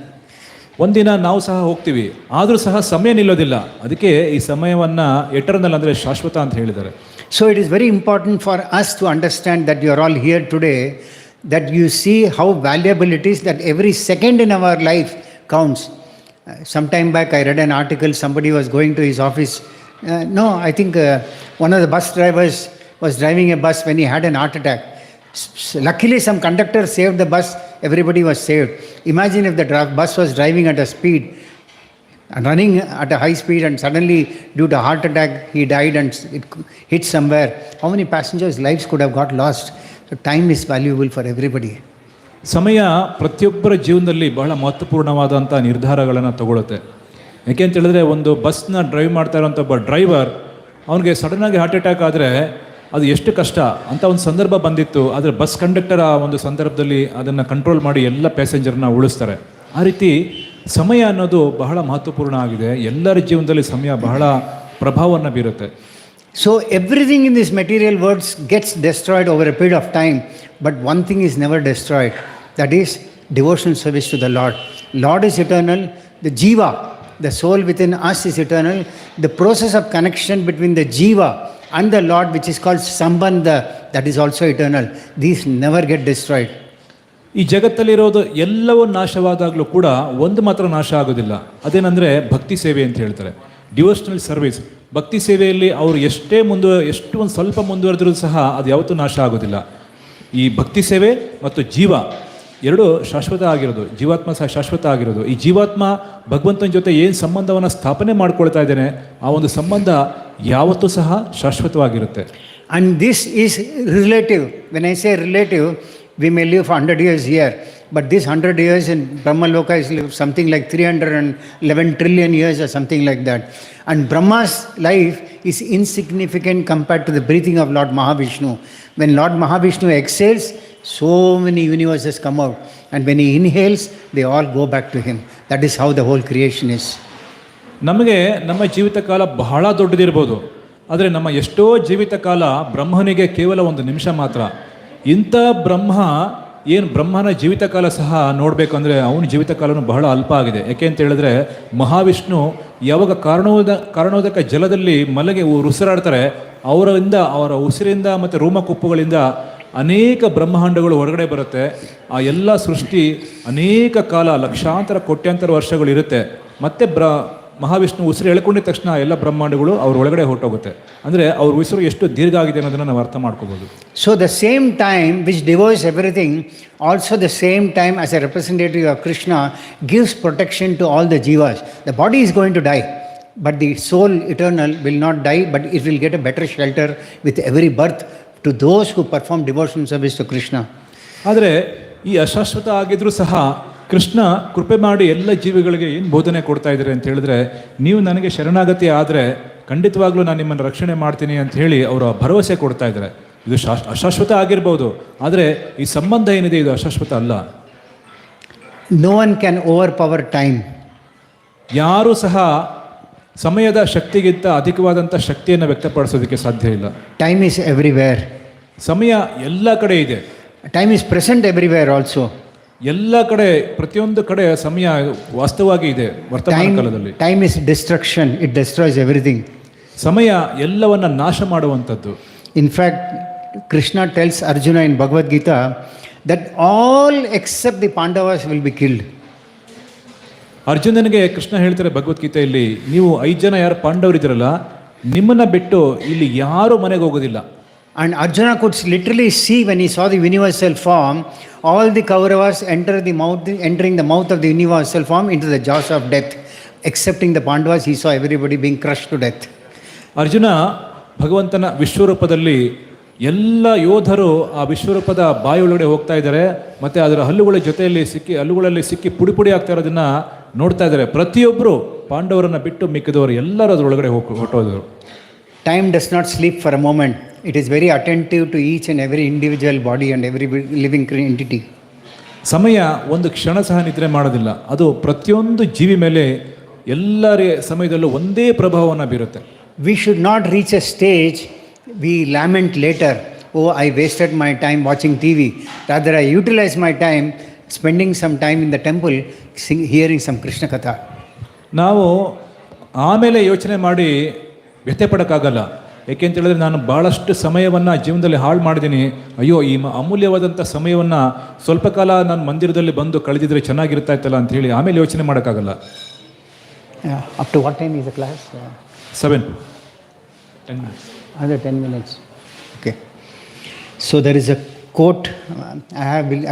ಒಂದಿನ ನಾವು ಸಹ ಹೋಗ್ತೀವಿ, ಆದರೂ ಸಹ ಸಮಯ ನಿಲ್ಲೋದಿಲ್ಲ. ಅದಕ್ಕೆ ಈ ಸಮಯವನ್ನು ಎಟರ್ನಲ್ ಅಂದರೆ ಶಾಶ್ವತ ಅಂತ ಹೇಳಿದ್ದಾರೆ. So it is very important for us to understand that you are all here today, that you see how valuable it is, that every second in our life counts. Some time back I read an article, somebody was going to his office. I think one of the bus drivers was driving a bus when he had an heart attack. Luckily some conductor saved the bus, everybody was saved. Imagine if the bus was driving at a speed and running at a high speed, and suddenly due to heart attack he died and it hit somewhere. How many passengers' lives could have got lost? So time is valuable for everybody. ಸಮಯ ಪ್ರತಿಯೊಬ್ಬರ ಜೀವನದಲ್ಲಿ ಬಹಳ ಮಹತ್ವಪೂರ್ಣವಾದಂಥ ನಿರ್ಧಾರಗಳನ್ನು ತಗೊಳುತ್ತೆ. ಯಾಕೆ ಅಂತ ಹೇಳಿದ್ರೆ, ಒಂದು ಬಸ್ನ ಡ್ರೈವ್ ಮಾಡ್ತಾ ಇರೋಂಥ ಒಬ್ಬ ಡ್ರೈವರ್, ಅವನಿಗೆ ಸಡನ್ನಾಗಿ ಹಾರ್ಟ್ ಅಟ್ಯಾಕ್ ಆದರೆ ಅದು ಎಷ್ಟು ಕಷ್ಟ ಅಂತ ಒಂದು ಸಂದರ್ಭ ಬಂದಿತ್ತು. ಆದರೆ ಬಸ್ ಕಂಡಕ್ಟರ್ ಆ ಒಂದು ಸಂದರ್ಭದಲ್ಲಿ ಅದನ್ನು ಕಂಟ್ರೋಲ್ ಮಾಡಿ ಎಲ್ಲ ಪ್ಯಾಸೆಂಜರ್ನ ಉಳಿಸ್ತಾರೆ. ಆ ರೀತಿ ಸಮಯ ಅನ್ನೋದು ಬಹಳ ಮಹತ್ವಪೂರ್ಣ ಆಗಿದೆ. ಎಲ್ಲರ ಜೀವನದಲ್ಲಿ ಸಮಯ ಬಹಳ ಪ್ರಭಾವವನ್ನು ಬೀರುತ್ತೆ. So everything in this material world gets destroyed over a period of time, but one thing is never destroyed, that is devotional service to the Lord. Lord is eternal, the jiva, the soul within us is eternal. The process of connection between the jiva and the Lord, which is called sambandha, that is also eternal. These never get destroyed. ಈ ಜಗತ್ತಲ್ಲಿರೋದು ಎಲ್ಲವೂ ನಾಶವಾದಾಗಲೂ ಕೂಡ ಒಂದು ಮಾತ್ರ ನಾಶ ಆಗೋದಿಲ್ಲ. ಅದೇನೆಂದರೆ ಭಕ್ತಿ ಸೇವೆ ಅಂತ ಹೇಳ್ತಾರೆ, ಡಿವೋಷನಲ್ ಸರ್ವಿಸ್. ಭಕ್ತಿ ಸೇವೆಯಲ್ಲಿ ಅವರು ಎಷ್ಟು ಒಂದು ಸ್ವಲ್ಪ ಮುಂದುವರೆದ್ರೂ ಸಹ ಅದು ಯಾವತ್ತೂ ನಾಶ ಆಗೋದಿಲ್ಲ. ಈ ಭಕ್ತಿ ಸೇವೆ ಮತ್ತು ಜೀವ ಎರಡು ಶಾಶ್ವತ ಆಗಿರೋದು, ಜೀವಾತ್ಮ ಸಹ ಶಾಶ್ವತ ಆಗಿರೋದು. ಈ ಜೀವಾತ್ಮ ಭಗವಂತನ ಜೊತೆ ಏನು ಸಂಬಂಧವನ್ನು ಸ್ಥಾಪನೆ ಮಾಡ್ಕೊಳ್ತಾ ಇದ್ದೇನೆ, ಆ ಒಂದು ಸಂಬಂಧ ಯಾವತ್ತೂ ಸಹ ಶಾಶ್ವತವಾಗಿರುತ್ತೆ. And this is relative. When I say relative, we may live for 100 years here, but this 100 years in Brahmaloka is something like 311 trillion years or something like that. And Brahma's life is insignificant compared to the breathing of Lord Mahavishnu. When Lord Mahavishnu exhales, so many universes come out, and when he inhales, they all go back to him. That is how the whole creation is. ನಮಗೆ ನಮ್ಮ ಜೀವಿತ ಕಾಲ ಬಹಳ ದೊಡ್ಡದಿರ್ಬೋದು, ಆದರೆ ನಮ್ಮ ಎಷ್ಟೋ ಜೀವಿತ ಕಾಲ ಬ್ರಹ್ಮನಿಗೆ ಕೇವಲ ಒಂದು ನಿಮಿಷ ಮಾತ್ರ. ಇಂಥ ಬ್ರಹ್ಮನ ಜೀವಿತ ಕಾಲ ಸಹ ನೋಡಬೇಕಂದ್ರೆ ಅವನ ಜೀವಿತ ಕಾಲನೂ ಬಹಳ ಅಲ್ಪ ಆಗಿದೆ. ಯಾಕೆ ಅಂತ ಹೇಳಿದ್ರೆ, ಮಹಾವಿಷ್ಣು ಯಾವಾಗ ಕಾರಣೋದಕ ಜಲದಲ್ಲಿ ಮಲಗಿ ಉಸಿರಾಡ್ತಾರೆ, ಅವರ ಉಸಿರಿಂದ ಮತ್ತು ರೋಮಕುಪ್ಪುಗಳಿಂದ ಅನೇಕ ಬ್ರಹ್ಮಾಂಡಗಳು ಹೊರಗಡೆ ಬರುತ್ತೆ. ಆ ಎಲ್ಲ ಸೃಷ್ಟಿ ಅನೇಕ ಕಾಲ, ಲಕ್ಷಾಂತರ ಕೋಟ್ಯಾಂತರ ವರ್ಷಗಳಿರುತ್ತೆ. ಮತ್ತೆ ಮಹಾವಿಷ್ಣು ಉಸಿರು ಎಳ್ಕೊಂಡಿದ ತಕ್ಷಣ ಎಲ್ಲ ಬ್ರಹ್ಮಾಂಡಗಳು ಅವ್ರ ಒಳಗಡೆ ಹೊರಟೋಗುತ್ತೆ. ಅಂದರೆ ಅವ್ರ ಉಸಿರು ಎಷ್ಟು ದೀರ್ಘ ಆಗಿದೆ ಅನ್ನೋದನ್ನು ನಾವು ಅರ್ಥ ಮಾಡ್ಕೋಬೋದು. So the same time which devours everything, also the same time as a representative of Krishna gives protection to all the jivas. The body is going to die, but the soul eternal will not die, but it will get a better shelter with every birth to those who perform devotional service to Krishna. ಆದರೆ ಈ ಅಶಾಶ್ವತ ಆಗಿದ್ರೂ ಸಹ ಕೃಷ್ಣ ಕೃಪೆ ಮಾಡಿ ಎಲ್ಲ ಜೀವಿಗಳಿಗೆ ಏನು ಬೋಧನೆ ಕೊಡ್ತಾ ಇದ್ದಾರೆ ಅಂತ ಹೇಳಿದ್ರೆ, ನೀವು ನನಗೆ ಶರಣಾಗತಿ ಆದರೆ ಖಂಡಿತವಾಗ್ಲೂ ನಾನು ನಿಮ್ಮನ್ನು ರಕ್ಷಣೆ ಮಾಡ್ತೀನಿ ಅಂತ ಹೇಳಿ ಅವರ ಭರವಸೆ ಕೊಡ್ತಾ ಇದ್ದಾರೆ. ಇದು ಅಶಾಶ್ವತ ಆಗಿರ್ಬೋದು, ಆದರೆ ಈ ಸಂಬಂಧ ಏನಿದೆ ಇದು ಅಶಾಶ್ವತ ಅಲ್ಲ. No one can overpower time. ಯಾರೂ ಸಹ ಸಮಯದ ಶಕ್ತಿಗಿಂತ ಅಧಿಕವಾದಂಥ ಶಕ್ತಿಯನ್ನು ವ್ಯಕ್ತಪಡಿಸೋದಕ್ಕೆ ಸಾಧ್ಯ ಇಲ್ಲ. Time is everywhere. ಸಮಯ ಎಲ್ಲ ಕಡೆ ಇದೆ. Time is present everywhere also. ಎಲ್ಲ ಕಡೆ, ಪ್ರತಿಯೊಂದು ಕಡೆ ಸಮಯ ವಾಸ್ತವವಾಗಿ ಇದೆ ವರ್ತಮಾನ ಕಾಲದಲ್ಲಿ. Time is destruction. It destroys everything. ಸಮಯ ಎಲ್ಲವನ್ನ ನಾಶ ಮಾಡುವಂಥದ್ದು. In fact, Krishna tells Arjuna in Bhagavad Gita that all except the Pandavas will be killed. ಅರ್ಜುನನಿಗೆ ಕೃಷ್ಣ ಹೇಳ್ತಾರೆ ಭಗವದ್ಗೀತೆಯಲ್ಲಿ, ನೀವು 5 ಜನ ಯಾರು ಪಾಂಡವರಿದ್ದೀರಲ್ಲ, ನಿಮ್ಮನ್ನ ಬಿಟ್ಟು ಇಲ್ಲಿ ಯಾರು ಮನೆಗೆ ಹೋಗೋದಿಲ್ಲ. And Arjuna could literally see, when he saw the universal form, all the Kauravas entering the mouth of the universal form into the jaws of death. Excepting the Pandavas, he saw everybody being crushed to death. Arjuna ಭಗವಂತನ ವಿಶ್ವರೂಪದಲ್ಲಿ ಎಲ್ಲ ಯೋಧರು ಆ ವಿಶ್ವರೂಪದ ಬಾಯಿಯೊಳಗಡೆ ಹೋಗ್ತಾ ಇದ್ದಾರೆ, ಮತ್ತು ಅದರ ಹಲ್ಲುಗಳಲ್ಲಿ ಸಿಕ್ಕಿ ಪುಡಿ ಪುಡಿ ಆಗ್ತಾ ಇರೋದನ್ನ ನೋಡ್ತಾ ಇದ್ದಾರೆ. ಪ್ರತಿಯೊಬ್ಬರು ಪಾಂಡವರನ್ನ ಬಿಟ್ಟು ಮಿಕ್ಕಿದವರು ಎಲ್ಲರೂ ಅದರೊಳಗಡೆ ಹೊರಟೋದ್ರು. Time does not sleep for a moment. It is very attentive to each and every individual body and every living entity. ಸಮಯ ಒಂದು ಕ್ಷಣ ಸಹ ನಿದ್ರೆ ಮಾಡೋದಿಲ್ಲ. ಅದು ಪ್ರತಿಯೊಂದು ಜೀವಿ ಮೇಲೆ ಎಲ್ಲರ ಸಮಯದಲ್ಲೂ ಒಂದೇ ಪ್ರಭಾವವನ್ನು ಬೀರುತ್ತೆ. We should not reach a stage we lament later, oh, I wasted my time watching TV. Rather, I utilize my time spending some time in the temple hearing some Krishna Katha. ನಾವು ಆಮೇಲೆ ಯೋಚನೆ ಮಾಡಿ ವ್ಯಥೆ ಪಡೋಕ್ಕಾಗಲ್ಲ. ಏಕೆಂತ ಹೇಳಿದ್ರೆ ನಾನು ಭಾಳಷ್ಟು ಸಮಯವನ್ನು ಜೀವನದಲ್ಲಿ ಹಾಳು ಮಾಡಿದ್ದೀನಿ, ಅಯ್ಯೋ ಈ ಅಮೂಲ್ಯವಾದಂಥ ಸಮಯವನ್ನು ಸ್ವಲ್ಪ ಕಾಲ ನಾನು ಮಂದಿರದಲ್ಲಿ ಬಂದು ಕಳೆದಿದ್ರೆ ಚೆನ್ನಾಗಿರ್ತಾ ಇತ್ತಲ್ಲ ಅಂತ ಹೇಳಿ ಆಮೇಲೆ ಯೋಚನೆ ಮಾಡೋಕ್ಕಾಗಲ್ಲ. Up to what time is the class? 7. 10 minutes. Another 10 minutes. Okay. So there is a quote.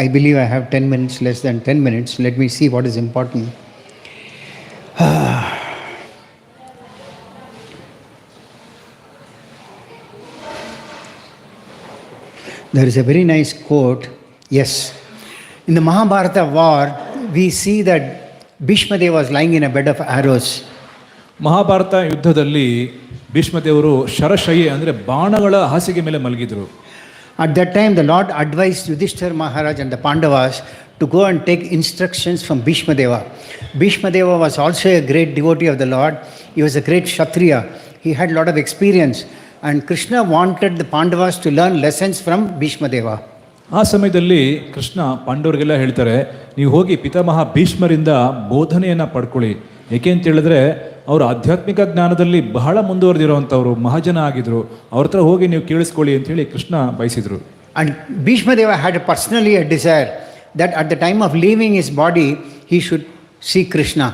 I believe I have 10 minutes, less than 10 minutes. Let me see what is important. There is a very nice quote. Yes. In the Mahabharata war, we see that Bhishma was lying in a bed of arrows. Mahabharata ಯುದ್ಧದಲ್ಲಿ ಭೀಷ್ಮದೇವರು ಶರಶಯ್ಯೆ ಅಂದರೆ ಬಾಣಗಳ ಹಾಸಿಗೆ ಮೇಲೆ ಮಲಗಿದ್ರು. At that time, the Lord advised Yudhishthira Maharaj and the Pandavas to go and take instructions from Bhishma Deva. Bhishma Deva was also a great devotee of the Lord. He was a great Kshatriya. He had a lot of experience. And Krishna wanted the Pandavas to learn lessons from Bhishma Deva. ಆ ಸಮಯದಲ್ಲಿ ಕೃಷ್ಣ ಪಾಂಡವರಿಗೆಲ್ಲ ಹೇಳ್ತಾರೆ, ನೀವು ಹೋಗಿ ಪಿತಾಮಹ ಭೀಷ್ಮರಿಂದ ಬೋಧನೆಯನ್ನು ಪಡ್ಕೊಳ್ಳಿ. ಏಕೆ ಅಂತ ಹೇಳಿದ್ರೆ ಅವರು ಆಧ್ಯಾತ್ಮಿಕ ಜ್ಞಾನದಲ್ಲಿ ಬಹಳ ಮುಂದುವರೆದಿರುವಂಥವ್ರು, ಮಹಾಜನ ಆಗಿದ್ರು, ಅವ್ರ ಹತ್ರ ಹೋಗಿ ನೀವು ಕೇಳಿಸ್ಕೊಳ್ಳಿ ಅಂತ ಹೇಳಿ Krishna ಬಯಸಿದ್ರು. And Bhishma Deva had personally a desire that at the time of leaving his body, he should see Krishna.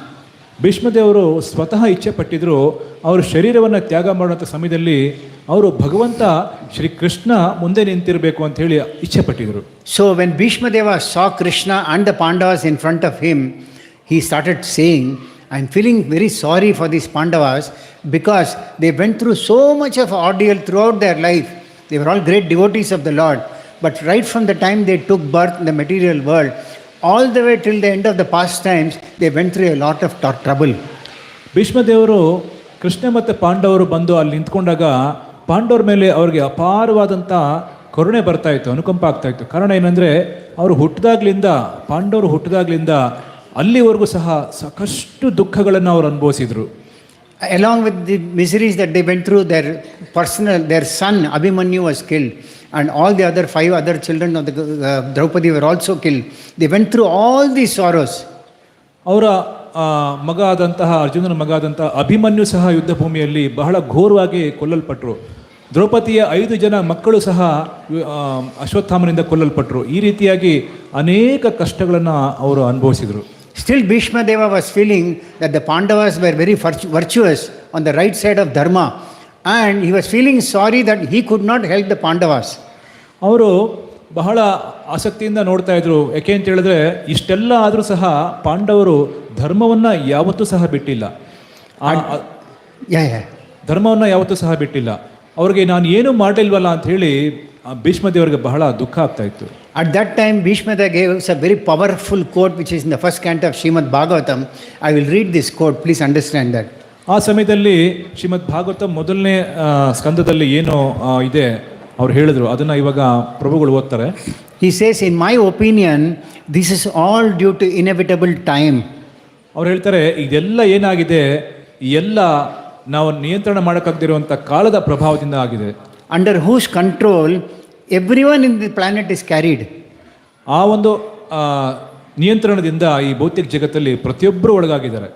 ಭೀಷ್ಮದೇವರು ಸ್ವತಃ ಇಚ್ಛೆ ಪಟ್ಟಿದ್ರು, ಅವರು ಶರೀರವನ್ನು ತ್ಯಾಗ ಮಾಡುವಂಥ ಸಮಯದಲ್ಲಿ ಅವರು ಭಗವಂತ ಶ್ರೀ ಕೃಷ್ಣ ಮುಂದೆ ನಿಂತಿರಬೇಕು ಅಂತ ಹೇಳಿ ಇಚ್ಛೆ ಪಟ್ಟಿದ್ರು. So when Bhishma Deva saw Krishna and the Pandavas in front of him, he started saying, I'm feeling very sorry for these Pandavas because they went through so much of ordeal throughout their life. They were all great devotees of the Lord. But right from the time they took birth in the material world, all the way till the end of the pastimes, they went through a lot of trouble. ಭೀಷ್ಮದೇವರು Krishna ಮತ್ತು ಪಾಂಡವರು ಬಂದು ಅಲ್ಲಿ ನಿಂತ್ಕೊಂಡಾಗ ಪಾಂಡವರ ಮೇಲೆ ಅವ್ರಿಗೆ ಅಪಾರವಾದಂಥ ಕರುಣೆ ಬರ್ತಾ ಇತ್ತು, ಅನುಕಂಪ ಆಗ್ತಾ ಇತ್ತು. ಕಾರಣ ಏನಂದರೆ ಅವರು ಪಾಂಡವರು ಹುಟ್ಟಿದಾಗ್ಲಿಂದ ಅಲ್ಲಿವರೆಗೂ ಸಹ ಸಾಕಷ್ಟು ದುಃಖಗಳನ್ನು ಅವರು ಅನುಭವಿಸಿದರು. Along with the miseries that they went through, their son Abhimanyu was killed, and all the other 5 other children of the Draupadi were also killed. They went through all these sorrows. ಅವರ ಮಗ ಆದಂತಹ ಅರ್ಜುನನ ಮಗ ಆದಂತಹ ಅಭಿಮನ್ಯು ಸಹ ಯುದ್ಧ ಭೂಮಿಯಲ್ಲಿ ಬಹಳ ಘೋರವಾಗಿ ಕೊಲ್ಲಲ್ಪಟ್ಟರು. ದ್ರೌಪದಿಯ 5 ಜನ ಮಕ್ಕಳು ಸಹ ಅಶ್ವತ್ಥಾಮನಿಂದ ಕೊಲ್ಲಲ್ಪಟ್ಟರು. ಈ ರೀತಿಯಾಗಿ ಅನೇಕ ಕಷ್ಟಗಳನ್ನು ಅವರು ಅನುಭವಿಸಿದರು. Still Bhishma Deva was feeling that the Pandavas were very virtuous on the right side of Dharma, and he was feeling sorry that he could not help the Pandavas. ಅವರು ಬಹಳ ಆಸಕ್ತಿಯಿಂದ ನೋಡ್ತಾ ಇದ್ರು. ಯಾಕೆ ಅಂತ ಹೇಳಿದ್ರೆ ಇಷ್ಟೆಲ್ಲ ಆದರೂ ಸಹ ಪಾಂಡವರು ಧರ್ಮವನ್ನು ಯಾವತ್ತೂ ಸಹ ಬಿಟ್ಟಿಲ್ಲ. ಧರ್ಮವನ್ನು ಯಾವತ್ತೂ ಸಹ ಬಿಟ್ಟಿಲ್ಲ. ಅವ್ರಿಗೆ ನಾನು ಏನು ಮಾಡಿಲ್ವಲ್ಲ ಅಂತ ಹೇಳಿ ಭೀಷ್ಮದೇವರಿಗೆ ಬಹಳ ದುಃಖ ಆಗ್ತಾ ಇತ್ತು. At that time, Bhishma gave us a very powerful quote which is in the first canto of Srimad Bhagavatam. I will read this quote, please understand that. ಆ ಸಮಯದಲ್ಲಿ ಶ್ರೀಮದ್ ಭಾಗವತ ಮೊದಲನೇ ಸ್ಕಂದದಲ್ಲಿ ಏನು ಇದೆ ಅವ್ರು ಹೇಳಿದ್ರು, ಅದನ್ನು ಇವಾಗ ಪ್ರಭುಗಳು ಓದ್ತಾರೆ. He says, in my opinion, this is all due to inevitable time. ಅವ್ರು ಹೇಳ್ತಾರೆ, ಇದೆಲ್ಲ ಏನಾಗಿದೆ, ಎಲ್ಲ ನಾವು ನಿಯಂತ್ರಣ ಮಾಡೋಕ್ಕಾಗದಿರುವಂಥ ಕಾಲದ ಪ್ರಭಾವದಿಂದ ಆಗಿದೆ. Under whose control everyone in the planet is carried. ಆ ಒಂದು ನಿಯಂತ್ರಣದಿಂದ ಈ ಭೌತಿಕ ಜಗತ್ತಲ್ಲಿ ಪ್ರತಿಯೊಬ್ಬರು ಒಳಗಾಗಿದ್ದಾರೆ.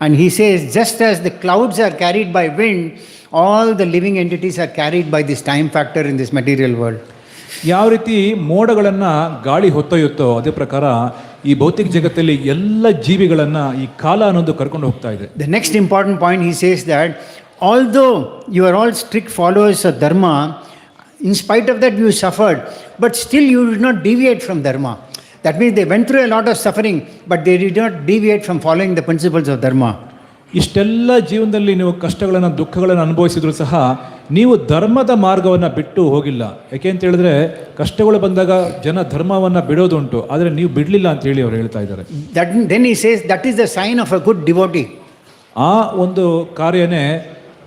And he says, just as the clouds are carried by wind, all the living entities are carried by this time factor in this material world. ಯಾವ ರೀತಿ ಮೋಡಗಳನ್ನು ಗಾಳಿ ಹೊತ್ತೊಯ್ಯುತ್ತೋ ಅದೇ ಪ್ರಕಾರ ಈ ಭೌತಿಕ ಜಗತ್ತಲ್ಲಿ ಎಲ್ಲ ಜೀವಿಗಳನ್ನು ಈ ಕಾಲ ಅನ್ನೋದು ಕರ್ಕೊಂಡು ಹೋಗ್ತಾ ಇದೆ. The next important point, he says that although you are all strict followers of Dharma, in spite of that you suffered, but still you did not deviate from Dharma. That means they went through a lot of suffering, but they did not deviate from following the principles of Dharma. ಇಷ್ಟೆಲ್ಲ ಜೀವನದಲ್ಲಿ ನೀವು ಕಷ್ಟಗಳನ್ನು ದುಃಖಗಳನ್ನು ಅನುಭವಿಸಿದ್ರು ಸಹ ನೀವು ಧರ್ಮದ ಮಾರ್ಗವನ್ನು ಬಿಟ್ಟು ಹೋಗಿಲ್ಲ. ಯಾಕೆ ಅಂತ ಹೇಳಿದ್ರೆ ಕಷ್ಟಗಳು ಬಂದಾಗ ಜನ ಧರ್ಮವನ್ನು ಬಿಡೋದುಂಟು, ಆದರೆ ನೀವು ಬಿಡಲಿಲ್ಲ ಅಂತ ಹೇಳಿ ಅವ್ರು ಹೇಳ್ತಾ ಇದ್ದಾರೆ. Then he says that is the sign of a good devotee. ಆ ಒಂದು ಕಾರ್ಯನೇ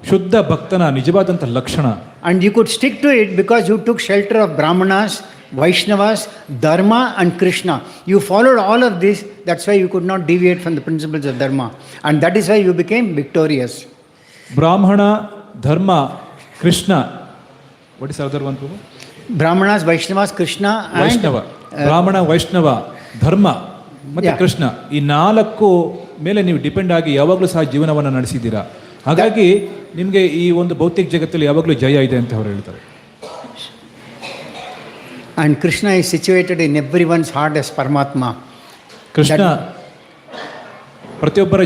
ಶುದ್ಧ ಭಕ್ತನ ನಿಜವಾದಂಥ ಲಕ್ಷಣ. And you could stick to it because you took shelter of Brahmanas, Vaishnavas, Dharma and Krishna. You followed all of this, that's why you could not deviate from the principles of Dharma. And that is why you became victorious. Brahmana, Dharma, Krishna. What is the other one? Brahmanas, Vaishnavas, Krishna and... Vaishnava. Brahmana, Vaishnava, ಧರ್ಮ ಮತ್ತು Yeah. Krishna, ಈ 4 ಮೇಲೆ ನೀವು depend ಆಗಿ ಯಾವಾಗಲೂ ಸಹ ಜೀವನವನ್ನು ನಡೆಸಿದ್ದೀರಾ. ಹಾಗಾಗಿ ನಿಮಗೆ ಈ ಒಂದು ಭೌತಿಕ ಜಗತ್ತಲ್ಲಿ ಯಾವಾಗಲೂ ಜಯ ಇದೆ ಅಂತ ಅವರು ಹೇಳ್ತಾರೆ. And Krishna is situated in everyone's heart as Paramatma. Krishna ಪ್ರತಿಯೊಬ್ಬರ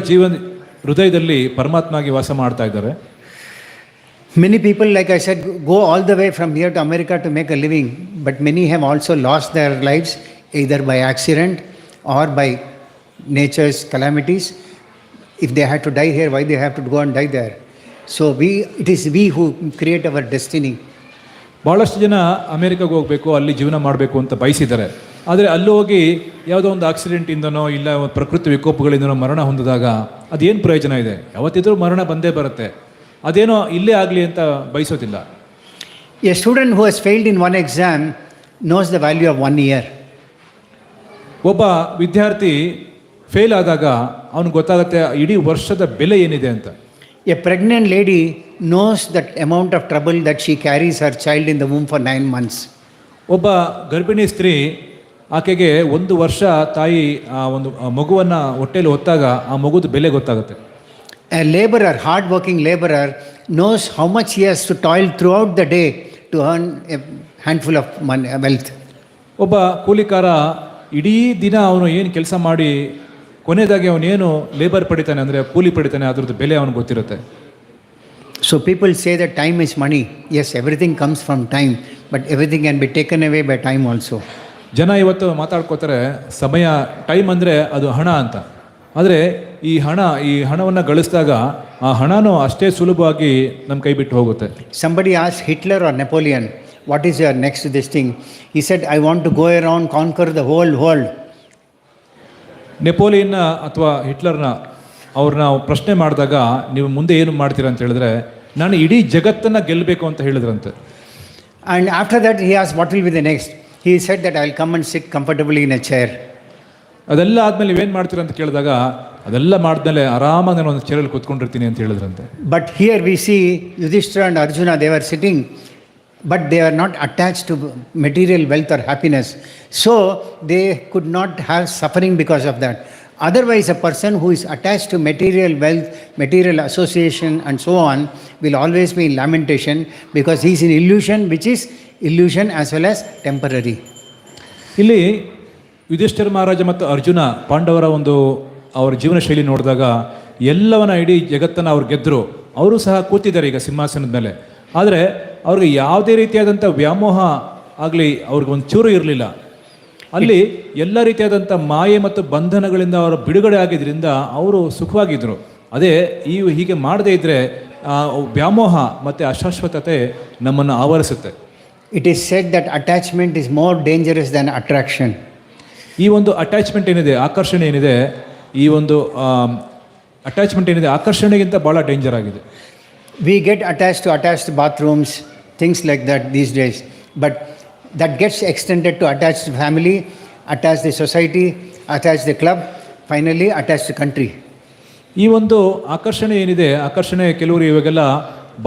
ಹೃದಯದಲ್ಲಿ ಪರಮಾತ್ಮಾಗಿ ವಾಸ ಮಾಡ್ತಾ ಇದ್ದಾರೆ. Many people, like I said, go all the way from here to America to make a living, but many have also lost their lives either by accident or by nature's calamities. If they had to die here, why they have to go and die there? So it is we who create our destiny. ಭಾಳಷ್ಟು ಜನ ಅಮೇರಿಕಾಗೆ ಹೋಗಬೇಕು, ಅಲ್ಲಿ ಜೀವನ ಮಾಡಬೇಕು ಅಂತ ಬಯಸಿದ್ದಾರೆ. ಆದರೆ ಅಲ್ಲಿ ಹೋಗಿ ಯಾವುದೋ ಒಂದು ಆಕ್ಸಿಡೆಂಟಿಂದನೋ ಇಲ್ಲ ಪ್ರಕೃತಿ ವಿಕೋಪಗಳಿಂದನೋ ಮರಣ ಹೊಂದಿದಾಗ ಅದೇನು ಪ್ರಯೋಜನ ಇದೆ? ಯಾವತ್ತಿದ್ರೂ ಮರಣ ಬಂದೇ ಬರುತ್ತೆ. ಅದೇನೋ ಇಲ್ಲೇ ಆಗಲಿ ಅಂತ ಬಯಸೋದಿಲ್ಲ. A student who has failed in one exam knows the value of 1 year. ಒಬ್ಬ ವಿದ್ಯಾರ್ಥಿ ಫೇಲ್ ಆದಾಗ ಅವನಿಗೆ ಗೊತ್ತಾಗುತ್ತೆ ಇಡೀ ವರ್ಷದ ಬೆಲೆ ಏನಿದೆ ಅಂತ. A pregnant lady knows that amount of trouble that she carries her child in the womb for 9 months. ಒಬ್ಬ ಗರ್ಭಿಣಿ ಸ್ತ್ರೀ, ಆಕೆಗೆ 1 ವರ್ಷ ತಾಯಿ ಆ ಒಂದು ಮಗುವನ್ನು ಹೊಟ್ಟೆಯಲ್ಲಿ ಹೊತ್ತಾಗ ಆ ಮಗುದ ಬೆಲೆ ಗೊತ್ತಾಗುತ್ತೆ. A laborer, hard working laborer, knows how much he has to toil throughout the day to earn a handful of money, wealth. ಒಬ್ಬ ಕೂಲಿಕಾರ ಇಡೀ ದಿನ ಅವನು ಏನು ಕೆಲಸ ಮಾಡಿ ಕೊನೆಯದಾಗಿ ಅವನೇನು ಲೇಬರ್ ಪಡಿತಾನೆ ಅಂದರೆ ಕೂಲಿ ಪಡಿತಾನೆ, ಅದ್ರದ್ದು ಬೆಲೆ ಅವನಿಗೆ ಗೊತ್ತಿರುತ್ತೆ. So people say that time is money. Yes, everything comes from time, but everything can be taken away by time also. ಜನ ಇವತ್ತು ಮಾತಾಡ್ಕೋತಾರೆ ಸಮಯ, ಟೈಮ್ ಅಂದರೆ ಅದು ಹಣ ಅಂತ. ಆದರೆ ಈ ಹಣವನ್ನು ಗಳಿಸಿದಾಗ ಆ ಹಣನೂ ಅಷ್ಟೇ ಸುಲಭವಾಗಿ ನಮ್ಮ ಕೈ ಬಿಟ್ಟು ಹೋಗುತ್ತೆ. Somebody asked Hitler or Napoleon, what is your next this thing? He said, I want to go around, conquer the whole world. ನೆಪೋಲಿಯನ್ನ ಅಥವಾ ಹಿಟ್ಲರ್ನ ಅವ್ರನ್ನ ಪ್ರಶ್ನೆ ಮಾಡಿದಾಗ ನೀವು ಮುಂದೆ ಏನು ಮಾಡ್ತೀರಾ ಅಂತ ಹೇಳಿದ್ರೆ, ನಾನು ಇಡೀ ಜಗತ್ತನ್ನು ಗೆಲ್ಲಬೇಕು ಅಂತ ಹೇಳಿದ್ರಂತೆ. And after that he asked, what will be the next? He said that I will come and sit comfortably in a chair. ಅದೆಲ್ಲ ಆದಮೇಲೆ ನೀವೇನು ಮಾಡ್ತೀರಾ ಅಂತ ಕೇಳಿದಾಗ, ಅದೆಲ್ಲ ಮಾಡಿದ್ಮೇಲೆ ಆರಾಮಾಗಿ ನಾನು ಒಂದು ಚೇರಲ್ಲಿ ಕೂತ್ಕೊಂಡಿರ್ತೀನಿ ಅಂತ ಹೇಳಿದ್ರಂತೆ. But here we see Yudhishthira and Arjuna, they were sitting, but they are not attached to material wealth or happiness. So they could not have suffering because of that. Otherwise, a person who is attached to material wealth, material association and so on will always be in lamentation because he is in illusion, which is illusion as well as temporary. ಇಲ್ಲಿ ಯುಧಿಷ್ಠಿರ ಮಹಾರಾಜ ಮತ್ತು ಅರ್ಜುನ ಪಾಂಡವರ ಅವರ ಜೀವನ ಶೈಲಿ ನೋಡಿದಾಗ ಎಲ್ಲವನ್ನ ಇಡೀ ಜಗತ್ತನ್ನು ಅವ್ರು ಗೆದ್ದರು. ಅವರು ಸಹ ಕೂತಿದ್ದಾರೆ ಈಗ ಸಿಂಹಾಸನದ ಮೇಲೆ. ಆದರೆ ಅವ್ರಿಗೆ ಯಾವುದೇ ರೀತಿಯಾದಂಥ ವ್ಯಾಮೋಹ ಆಗಲಿ ಅವ್ರಿಗೆ ಒಂದು ಚೂರು ಇರಲಿಲ್ಲ. ಅಲ್ಲಿ ಎಲ್ಲ ರೀತಿಯಾದಂಥ ಮಾಯೆ ಮತ್ತು ಬಂಧನಗಳಿಂದ ಅವರು ಬಿಡುಗಡೆ ಆಗಿದ್ದರಿಂದ ಅವರು ಸುಖವಾಗಿದ್ದರು. ಅದೇ ಹೀಗೆ ಮಾಡದೇ ಇದ್ದರೆ ವ್ಯಾಮೋಹ ಮತ್ತು ಅಶಾಶ್ವತತೆ ನಮ್ಮನ್ನು ಆವರಿಸುತ್ತೆ. It is said that attachment is more dangerous than attraction. ಈ ಒಂದು ಅಟ್ಯಾಚ್ಮೆಂಟ್ ಏನಿದೆ, ಆಕರ್ಷಣೆ ಏನಿದೆ, ಈ ಒಂದು ಅಟ್ಯಾಚ್ಮೆಂಟ್ ಏನಿದೆ ಆಕರ್ಷಣೆಗಿಂತ ಭಾಳ ಡೇಂಜರ್ ಆಗಿದೆ. We get attached to attached bathrooms, things like that these days. But that gets extended to attached family, attached the society, attached the club, finally attached the country. ಈ ಒಂದು ಆಕರ್ಷಣೆ ಏನಿದೆ, ಆಕರ್ಷಣೆ ಕೆಲವರು ಇವಾಗೆಲ್ಲ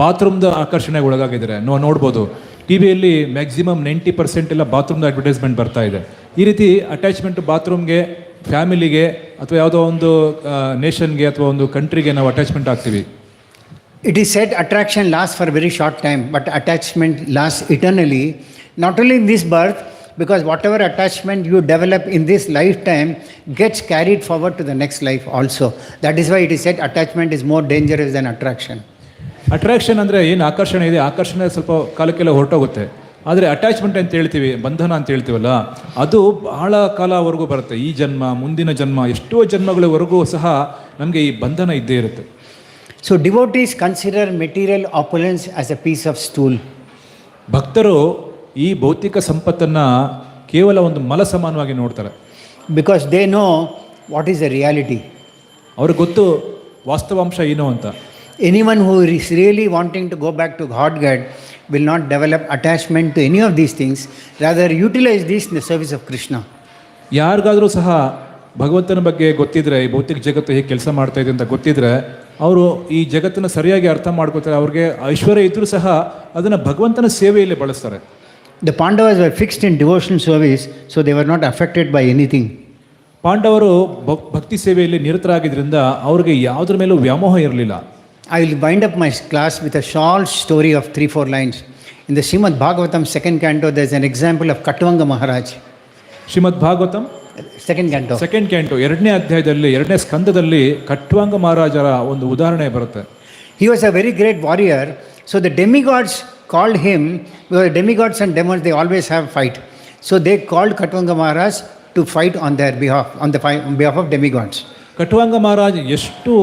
ಬಾತ್ರೂಮ್ದ ಆಕರ್ಷಣೆಗೆ ಒಳಗಾಗಿದ್ದಾರೆ. ನೋಡ್ಬೋದು ಟಿ ವಿಯಲ್ಲಿ ಮ್ಯಾಕ್ಸಿಮಮ್ 90% ಎಲ್ಲ ಬಾತ್ರೂಮ್ದ ಅಡ್ವರ್ಟೈಸ್ಮೆಂಟ್ ಬರ್ತಾ ಇದೆ. ಈ ರೀತಿ ಅಟ್ಯಾಚ್ಮೆಂಟ್ ಬಾತ್ರೂಮ್ಗೆ, ಫ್ಯಾಮಿಲಿಗೆ ಅಥವಾ ಯಾವುದೋ ಒಂದು ನೇಷನ್ಗೆ ಅಥವಾ ಒಂದು ಕಂಟ್ರಿಗೆ ನಾವು ಅಟ್ಯಾಚ್ಮೆಂಟ್ ಆಗ್ತೀವಿ. It is said attraction lasts for a very short time, but attachment lasts eternally. Not only in this birth, because whatever attachment you develop in this lifetime gets carried forward to the next life also. That is why it is said attachment is more dangerous than attraction. Attraction ಅಂದರೆ ಏನು ಆಕರ್ಷಣೆ ಇದೆ, ಆಕರ್ಷಣೆ ಸ್ವಲ್ಪ ಕಾಲಕ್ಕೆಲ್ಲ ಹೊರಟೋಗುತ್ತೆ. ಆದರೆ attachment ಅಂತ ಹೇಳ್ತೀವಿ, ಬಂಧನ ಅಂತ ಹೇಳ್ತೀವಲ್ಲ, ಅದು ಬಹಳ ಕಾಲವರೆಗೂ ಬರುತ್ತೆ. ಈ ಜನ್ಮ, ಮುಂದಿನ ಜನ್ಮ, ಎಷ್ಟೋ ಜನ್ಮಗಳವರೆಗೂ ಸಹ ನಮಗೆ ಈ ಬಂಧನ ಇದ್ದೇ ಇರುತ್ತೆ. So devotees consider material opulence as a piece of stool. ಭಕ್ತರು ಈ ಭೌತಿಕ ಸಂಪತ್ತನ್ನು ಕೇವಲ ಒಂದು ಮಲ ಸಮಾನವಾಗಿ ನೋಡ್ತಾರೆ. Because they know what is the reality. ಅವ್ರಿಗೆ ಗೊತ್ತು ವಾಸ್ತವಾಂಶ ಏನು ಅಂತ. Anyone who is really wanting to go back to Godhead will not develop attachment to any of these things, rather utilize this in the service of Krishna. ಯಾರಿಗಾದರೂ ಸಹ ಭಗವಂತನ ಬಗ್ಗೆ ಗೊತ್ತಿದ್ರೆ, ಈ ಭೌತಿಕ ಜಗತ್ತು ಹೇಗೆ ಕೆಲಸ ಮಾಡ್ತಾ ಇದೆ ಅಂತ ಗೊತ್ತಿದ್ರೆ, ಅವರು ಈ ಜಗತ್ತನ್ನು ಸರಿಯಾಗಿ ಅರ್ಥ ಮಾಡ್ಕೋತಾರೆ. ಅವ್ರಿಗೆ ಐಶ್ವರ್ಯ ಇದ್ದರೂ ಸಹ ಅದನ್ನು ಭಗವಂತನ ಸೇವೆಯಲ್ಲಿ ಬಳಸ್ತಾರೆ. The Pandavas were fixed in devotional service, so they were not affected by anything. ಪಾಂಡವರು ಭಕ್ತಿ ಸೇವೆಯಲ್ಲಿ ನಿರತರಾಗಿದ್ದರಿಂದ ಅವ್ರಿಗೆ ಯಾವುದ್ರ ಮೇಲೂ ವ್ಯಾಮೋಹ ಇರಲಿಲ್ಲ. I will wind up my class with a short story of 3-4 lines. In the Srimad Bhagavatam 2nd canto, there is an example of Katvanga Maharaj. Shrimad Bhagavatam 2nd canto. 2nd ಕ್ಯಾಂಟೋ 2ನೇ ಅಧ್ಯಾಯದಲ್ಲಿ 2ನೇ ಸ್ಕಂದದಲ್ಲಿ ಕಟ್ವಾಂಗ ಮಹಾರಾಜರ ಒಂದು ಉದಾಹರಣೆ ಬರುತ್ತೆ. He was a very great warrior, so the demigods called him, because demigods and demons, they always have fight. So they called Katvanga Maharaj to fight on their behalf, on behalf of demigods. ಕಟ್ವಾಂಗ Maharaj ಎಷ್ಟು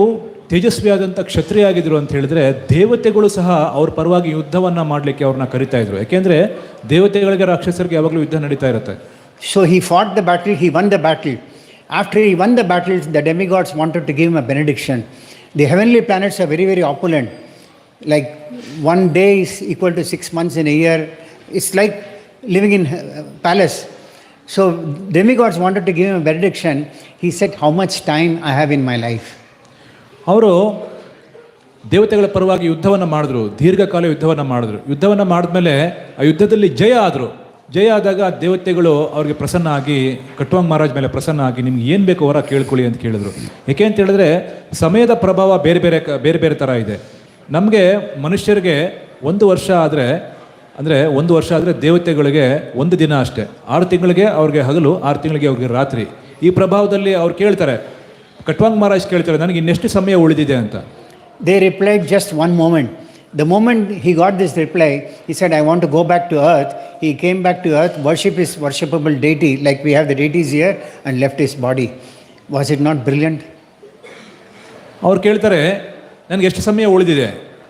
ತೇಜಸ್ವಿಯಾದಂಥ ಕ್ಷತ್ರಿಯ ಆಗಿದ್ರು ಅಂತ ಹೇಳಿದ್ರೆ, ದೇವತೆಗಳು ಸಹ ಅವ್ರ ಪರವಾಗಿ ಯುದ್ಧವನ್ನು ಮಾಡಲಿಕ್ಕೆ ಅವ್ರನ್ನ ಕರಿತಾ ಇದ್ರು. ಯಾಕೆಂದರೆ ದೇವತೆಗಳಿಗೆ ರಾಕ್ಷಸರಿಗೆ ಯಾವಾಗಲೂ ಯುದ್ಧ ನಡೀತಾ ಇರುತ್ತೆ. So he fought the battle, he won the battle. After he won the battle, the demigods wanted to give him a benediction. The heavenly planets are very, very opulent. Like 1 day is equal to 6 months in a year. It's like living in a palace. So demigods wanted to give him a benediction. He said, how much time I have in my life. ಅವರು ದೇವತೆಗಳ ಪರವಾಗಿ ಯುದ್ಧವನ್ನು ಮಾಡಿದ್ರು, ದೀರ್ಘಕಾಲ ಯುದ್ಧವನ್ನು ಮಾಡಿದ್ರು. ಯುದ್ಧವನ್ನು ಮಾಡಿದ್ಮೇಲೆ ಆ ಯುದ್ಧದಲ್ಲಿ ಜಯ ಆದರು. ಜಯ ಆದಾಗ ದೇವತೆಗಳು ಅವ್ರಿಗೆ ಪ್ರಸನ್ನ ಆಗಿ, ಕಟ್ವಾಂಗ್ ಮಹಾರಾಜ್ ಮೇಲೆ ಪ್ರಸನ್ನ ಆಗಿ, ನಿಮ್ಗೆ ಏನು ಬೇಕು ವರ ಕೇಳ್ಕೊಳ್ಳಿ ಅಂತ ಕೇಳಿದ್ರು. ಏಕೆ ಅಂತ ಹೇಳಿದ್ರೆ ಸಮಯದ ಪ್ರಭಾವ ಬೇರೆ ಬೇರೆ ಥರ ಇದೆ. ನಮಗೆ ಮನುಷ್ಯರಿಗೆ 1 ವರ್ಷ ಆದರೆ, ಅಂದರೆ 1 ವರ್ಷ ಆದರೆ ದೇವತೆಗಳಿಗೆ 1 ದಿನ ಅಷ್ಟೇ. 6 ತಿಂಗಳಿಗೆ ಅವ್ರಿಗೆ ಹಗಲು, 6 ತಿಂಗಳಿಗೆ ಅವ್ರಿಗೆ ರಾತ್ರಿ. ಈ ಪ್ರಭಾವದಲ್ಲಿ ಅವ್ರು ಕೇಳ್ತಾರೆ, ಕಟ್ವಾಂಗ್ ಮಹಾರಾಜ್ ಕೇಳ್ತಾರೆ, ನನಗೆ ಇನ್ನೆಷ್ಟು ಸಮಯ ಉಳಿದಿದೆ ಅಂತ. They replied just one moment. The moment he got this reply, he said, I want to go back to earth. He came back to earth, worship his worshipable deity, like we have the deities here, and left his body. Was it not brilliant? ಅವ್ರು ಕೇಳ್ತಾರೆ, ನನಗೆ ಎಷ್ಟು ಸಮಯ ಉಳಿದಿದೆ?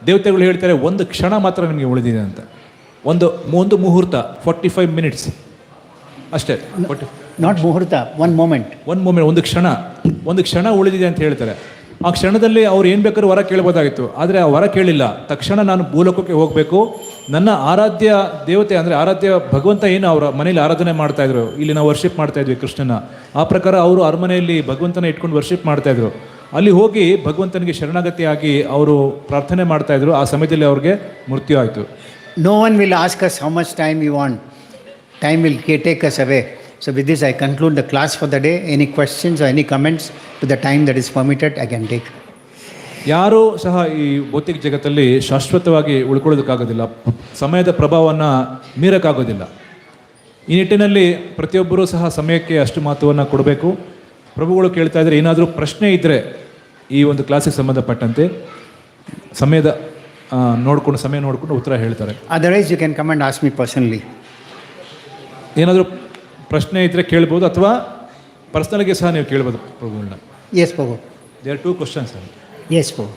ದೇವತೆಗಳು ಹೇಳ್ತಾರೆ, 1 ಕ್ಷಣ ಮಾತ್ರ ನಿಮಗೆ ಉಳಿದಿದೆ ಅಂತ. ಒಂದು ಮುಹೂರ್ತ, 45 ಮಿನಿಟ್ಸ್ ಅಷ್ಟೇ. Not muhurta, one moment. ಒಂದು ಕ್ಷಣ ಉಳಿದಿದೆ ಅಂತ ಹೇಳ್ತಾರೆ. ಆ ಕ್ಷಣದಲ್ಲಿ ಅವ್ರು ಏನು ಬೇಕಾದ್ರೂ ವರ ಕೇಳ್ಬೋದಾಗಿತ್ತು, ಆದರೆ ಆ ವರ ಕೇಳಿಲ್ಲ. ತಕ್ಷಣ ನಾನು ಭೂಲೋಕಕ್ಕೆ ಹೋಗಬೇಕು, ನನ್ನ ಆರಾಧ್ಯ ದೇವತೆ ಅಂದರೆ ಆರಾಧ್ಯ ಭಗವಂತ ಏನು ಅವರ ಮನೇಲಿ ಆರಾಧನೆ ಮಾಡ್ತಾಯಿದ್ರು, ಇಲ್ಲಿ ನಾವು ವರ್ಷಿಪ್ ಮಾಡ್ತಾಯಿದ್ವಿ ಕೃಷ್ಣನ, ಆ ಪ್ರಕಾರ ಅವರು ಅರಮನೆಯಲ್ಲಿ ಭಗವಂತನ ಇಟ್ಕೊಂಡು ವರ್ಷಿಪ್ ಮಾಡ್ತಾಯಿದ್ರು. ಅಲ್ಲಿ ಹೋಗಿ ಭಗವಂತನಿಗೆ ಶರಣಾಗತಿಯಾಗಿ ಅವರು ಪ್ರಾರ್ಥನೆ ಮಾಡ್ತಾಯಿದ್ರು. ಆ ಸಮಯದಲ್ಲಿ ಅವ್ರಿಗೆ ಮೃತ್ಯು ಆಯಿತು. No one will ask us how much time we want. Time will take us away. So with this I conclude the class for the day. Any questions or any comments to the time that is permitted, I can take. ಯಾರೂ ಸಹ ಈ ಭೌತಿಕ ಜಗತ್ತಲ್ಲಿ ಶಾಶ್ವತವಾಗಿ ಉಳ್ಕೊಳ್ಳೋದಕ್ಕಾಗೋದಿಲ್ಲ, ಸಮಯದ ಪ್ರಭಾವವನ್ನು ಮೀರಕ್ಕಾಗೋದಿಲ್ಲ. ಈ ನಿಟ್ಟಿನಲ್ಲಿ ಪ್ರತಿಯೊಬ್ಬರೂ ಸಹ ಸಮಯಕ್ಕೆ ಅಷ್ಟು ಮಹತ್ವವನ್ನು ಕೊಡಬೇಕು. ಪ್ರಭುಗಳು ಕೇಳ್ತಾ ಇದ್ದಾರೆ, ಏನಾದರೂ ಪ್ರಶ್ನೆ ಇದ್ದರೆ ಈ ಒಂದು ಕ್ಲಾಸಿಗೆ ಸಂಬಂಧಪಟ್ಟಂತೆ ಸಮಯ ನೋಡಿಕೊಂಡು ಉತ್ತರ ಹೇಳ್ತಾರೆ. Otherwise you can come and ask me personally. ಏನಾದರೂ ಪ್ರಶ್ನೆ ಇದ್ದರೆ ಕೇಳ್ಬೋದು, ಅಥವಾ ಪರ್ಸನಲ್ಗೆ ಸಹ ನೀವು ಕೇಳ್ಬೋದು ಪ್ರಭುಗಳನ್ನ. Yes, Prabhu. There are 2 questions. Yes, Prabhu.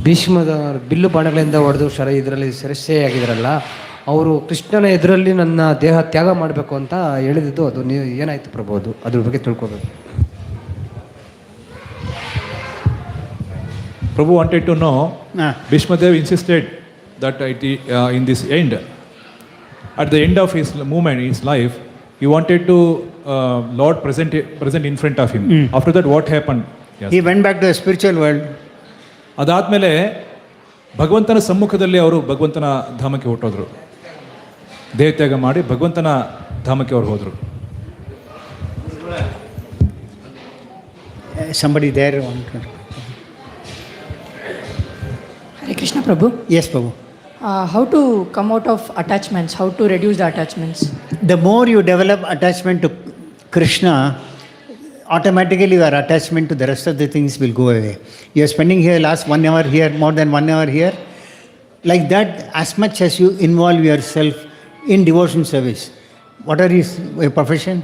ಭೀಷ್ಮದ bill ಬಾಣಗಳಿಂದ ಹೊಡೆದು ಇದರಲ್ಲಿ ಸೆರೆಯಾಗಿದ್ದಾರಲ್ಲ, ಅವರು ಕೃಷ್ಣನ ಎದುರಲ್ಲಿ ನನ್ನ ದೇಹ ತ್ಯಾಗ ಮಾಡಬೇಕು ಅಂತ ಹೇಳಿದ್ದು, ಅದು ನೀವು ಏನಾಯಿತು ಪ್ರಭು? ಅದ್ರ ಬಗ್ಗೆ ತಿಳ್ಕೊಬೇಕು. Prabhu wanted to know, Bhishmadev insisted that in this end, at the end of his movement, his life, he wanted to Lord present in front of him. After that, what happened? Yes. He went back to the spiritual world. ಅದಾದಮೇಲೆ ಭಗವಂತನ ಸಮ್ಮುಖದಲ್ಲಿ ಅವರು ಭಗವಂತನ ಧಾಮಕ್ಕೆ ಹೊರಟೋದ್ರು. ದೇಹತ್ಯಾಗ ಮಾಡಿ ಭಗವಂತನ ಧಾಮಕ್ಕೆ ಅವರು ಹೋದರು. Somebody there. Hare Krishna Prabhu. Yes, Prabhu. How to come out of attachments? How to reduce the attachments? The more you develop attachment to Krishna, automatically your attachment to the rest of the things will go away. You are spending here last 1 hour here, more than 1 hour here. Like that, as much as you involve yourself in devotion service. What are your profession?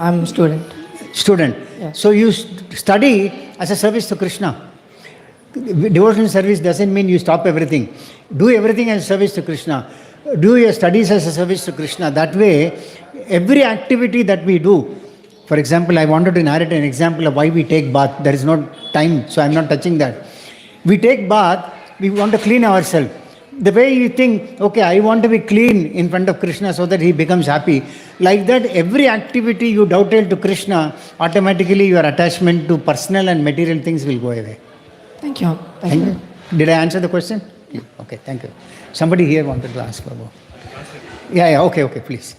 I'm student. Student. Yeah. So you study as a service to Krishna. Devotional service doesn't mean you stop everything. Do everything as a service to Krishna. Do your studies as a service to Krishna. That way, every activity that we do, for example, I wanted to narrate an example of why we take bath. There is no time, so I'm not touching that. We take bath, we want to clean ourselves. The way you think, okay, I want to be clean in front of Krishna so that he becomes happy. Like that, every activity you dovetail to Krishna, automatically your attachment to personal and material things will go away. Thank you. Thank you. Did I answer the question? Yeah. Okay, thank you. Somebody here wanted to ask, Prabhu. Okay please.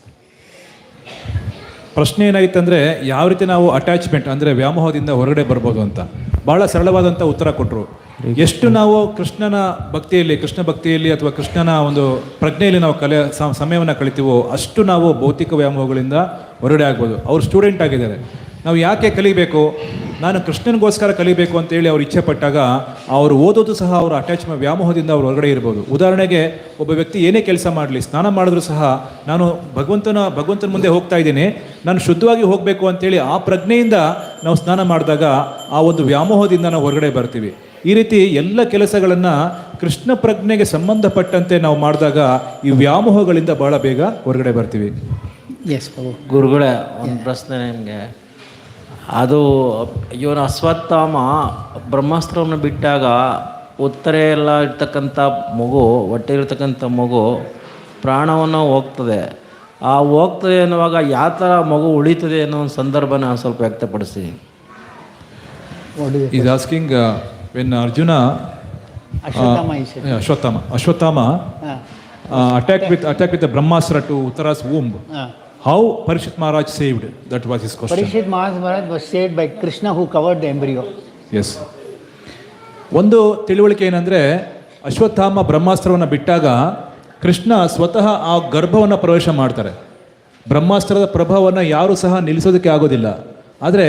ಪ್ರಶ್ನೆ ಏನಾಗಿತ್ತಂದರೆ ಯಾವ ರೀತಿ ನಾವು attachment ಅಂದರೆ ವ್ಯಾಮೋಹದಿಂದ ಹೊರಗಡೆ ಬರ್ಬೋದು ಅಂತ ಭಾಳ ಸರಳವಾದಂಥ ಉತ್ತರ ಕೊಟ್ಟರು. ಎಷ್ಟು ನಾವು ಕೃಷ್ಣ ಭಕ್ತಿಯಲ್ಲಿ ಅಥವಾ ಕೃಷ್ಣನ ಒಂದು ಪ್ರಜ್ಞೆಯಲ್ಲಿ ನಾವು ಸಮಯವನ್ನು ಕಳಿತೀವೋ ಅಷ್ಟು ನಾವು ಭೌತಿಕ ವ್ಯಾಮೋಹಗಳಿಂದ ಹೊರಗಡೆ ಆಗ್ಬೋದು. ಅವರು ಸ್ಟೂಡೆಂಟ್ ಆಗಿದ್ದಾರೆ, ನಾವು ಯಾಕೆ ಕಲಿಬೇಕು, ನಾನು ಕೃಷ್ಣನಿಗೋಸ್ಕರ ಕಲಿಬೇಕು ಅಂತೇಳಿ ಅವ್ರು ಇಚ್ಛೆ ಪಟ್ಟಾಗ ಅವರು ಓದೋದು ಸಹ ಅವರ ಅಟ್ಯಾಚ್ಮೆಂಟ್ ವ್ಯಾಮೋಹದಿಂದ ಅವ್ರು ಹೊರಗಡೆ ಇರ್ಬೋದು. ಉದಾಹರಣೆಗೆ ಒಬ್ಬ ವ್ಯಕ್ತಿ ಏನೇ ಕೆಲಸ ಮಾಡಲಿ, ಸ್ನಾನ ಮಾಡಿದ್ರು ಸಹ ನಾನು ಭಗವಂತನ ಮುಂದೆ ಹೋಗ್ತಾ ಇದ್ದೀನಿ, ನಾನು ಶುದ್ಧವಾಗಿ ಹೋಗಬೇಕು ಅಂತೇಳಿ ಆ ಪ್ರಜ್ಞೆಯಿಂದ ನಾವು ಸ್ನಾನ ಮಾಡಿದಾಗ ಆ ಒಂದು ವ್ಯಾಮೋಹದಿಂದ ನಾವು ಹೊರಗಡೆ ಬರ್ತೀವಿ. ಈ ರೀತಿ ಎಲ್ಲ ಕೆಲಸಗಳನ್ನು ಕೃಷ್ಣ ಪ್ರಜ್ಞೆಗೆ ಸಂಬಂಧಪಟ್ಟಂತೆ ನಾವು ಮಾಡಿದಾಗ ಈ ವ್ಯಾಮೋಹಗಳಿಂದ ಭಾಳ ಬೇಗ ಹೊರಗಡೆ ಬರ್ತೀವಿ. ಎಸ್ ಗುರುಗಳೇ, ಒಂದು ಪ್ರಶ್ನೆ ನಿಮಗೆ. ಅದು ಇವನು ಅಶ್ವತ್ಥಾಮ ಬ್ರಹ್ಮಾಸ್ತ್ರವನ್ನು ಬಿಟ್ಟಾಗ ಉತ್ತರೆ ಎಲ್ಲ ಇರ್ತಕ್ಕಂಥ ಮಗು, ಹೊಟ್ಟೆ ಇರ್ತಕ್ಕಂಥ ಮಗು ಪ್ರಾಣವನ್ನು ಹೋಗ್ತದೆ. ಆ ಹೋಗ್ತದೆ ಅನ್ನುವಾಗ ಯಾವ ಥರ ಮಗು ಉಳಿತದೆ ಅನ್ನೋ ಒಂದು ಸಂದರ್ಭನ ಸ್ವಲ್ಪ ವ್ಯಕ್ತಪಡಿಸಿ. Is asking when Arjuna Ashwatthama attack with the brahmastra to Uttara's womb. How Parishit Maharaj saved? That was his question. Parishit Maharaj was saved by Krishna who covered the embryo. Yes. ಒಂದು ತಿಳುವಳಿಕೆ ಏನಂದರೆ, ಅಶ್ವತ್ಥಾಮ ಬ್ರಹ್ಮಾಸ್ತ್ರವನ್ನು ಬಿಟ್ಟಾಗ ಕೃಷ್ಣ ಸ್ವತಃ ಆ ಗರ್ಭವನ್ನು ಪ್ರವೇಶ ಮಾಡ್ತಾರೆ. ಬ್ರಹ್ಮಾಸ್ತ್ರದ ಪ್ರಭಾವವನ್ನು ಯಾರೂ ಸಹ ನಿಲ್ಲಿಸೋದಕ್ಕೆ ಆಗೋದಿಲ್ಲ. ಆದರೆ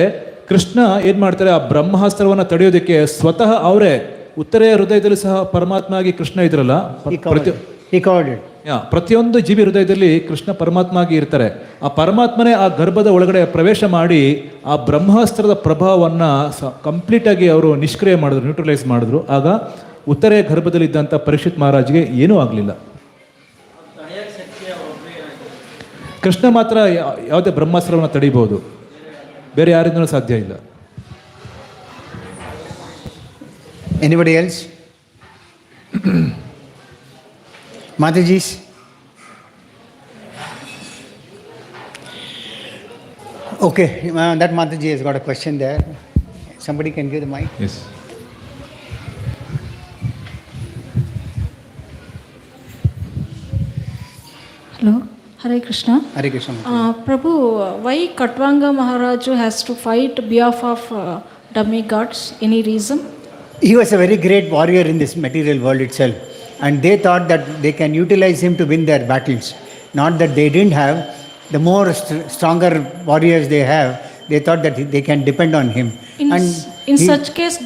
ಕೃಷ್ಣ ಏನು ಮಾಡ್ತಾರೆ, ಆ ಬ್ರಹ್ಮಾಸ್ತ್ರವನ್ನು ತಡೆಯೋದಕ್ಕೆ ಸ್ವತಃ ಅವರೇ ಉತ್ತರೆಯ ಹೃದಯದಲ್ಲಿ ಸಹ ಪರಮಾತ್ಮ ಆಗಿ ಕೃಷ್ಣ ಇದ್ರಲ್ಲ, ಪ್ರತಿಯೊಂದು ಜೀವಿ ಹೃದಯದಲ್ಲಿ ಕೃಷ್ಣ ಪರಮಾತ್ಮ ಆಗಿ ಇರ್ತಾರೆ. ಆ ಪರಮಾತ್ಮನೇ ಆ ಗರ್ಭದ ಒಳಗಡೆ ಪ್ರವೇಶ ಮಾಡಿ ಆ ಬ್ರಹ್ಮಾಸ್ತ್ರದ ಪ್ರಭಾವವನ್ನು ಕಂಪ್ಲೀಟಾಗಿ ಅವರು ನಿಷ್ಕ್ರಿಯ ಮಾಡಿದ್ರು, ನ್ಯೂಟ್ರಲೈಸ್ ಮಾಡಿದ್ರು. ಆಗ ಉತ್ತರೆಯ ಗರ್ಭದಲ್ಲಿದ್ದಂಥ ಪರೀಕ್ಷಿತ್ ಮಹಾರಾಜ್ಗೆ ಏನೂ ಆಗಲಿಲ್ಲ. ಕೃಷ್ಣ ಮಾತ್ರ ಯಾವುದೇ ಬ್ರಹ್ಮಾಸ್ತ್ರವನ್ನು ತಡಿಬಹುದು, ಬೇರೆ ಯಾರಿಂದಲೂ ಸಾಧ್ಯ ಇಲ್ಲ. Anybody else? Mataji's? Okay, that Mataji has got a question there. Somebody can give the mic? Yes. Hello, Hare Krishna. Hare Krishna. Prabhu, why Katvanga Maharaju has to fight behalf of demigods? Any reason? He was a very great warrior in this material world itself, and they thought that they can utilize him to win their battles. Not that they didn't have. The more stronger warriors they have, they thought that they can depend on him. In such case,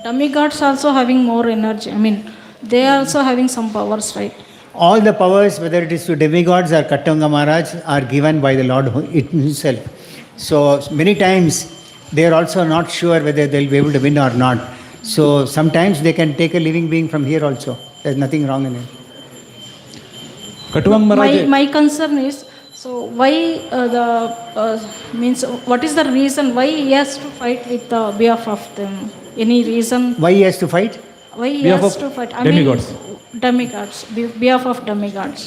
demigods also having more energy. I mean, they are also having some powers, right? All the powers, whether it is to demigods or Katvanga Maharaj, are given by the Lord himself. So many times they are also not sure whether they will be able to win or not. So sometimes they can take a living being from here also. There's nothing wrong in it. Katvanga Maharaj. My concern is, so why what is the reason why he has to fight with the behalf of them? Any reason? Why he has to fight? Why he Behalf has of to fight? demigods. Demigods, behalf of demigods.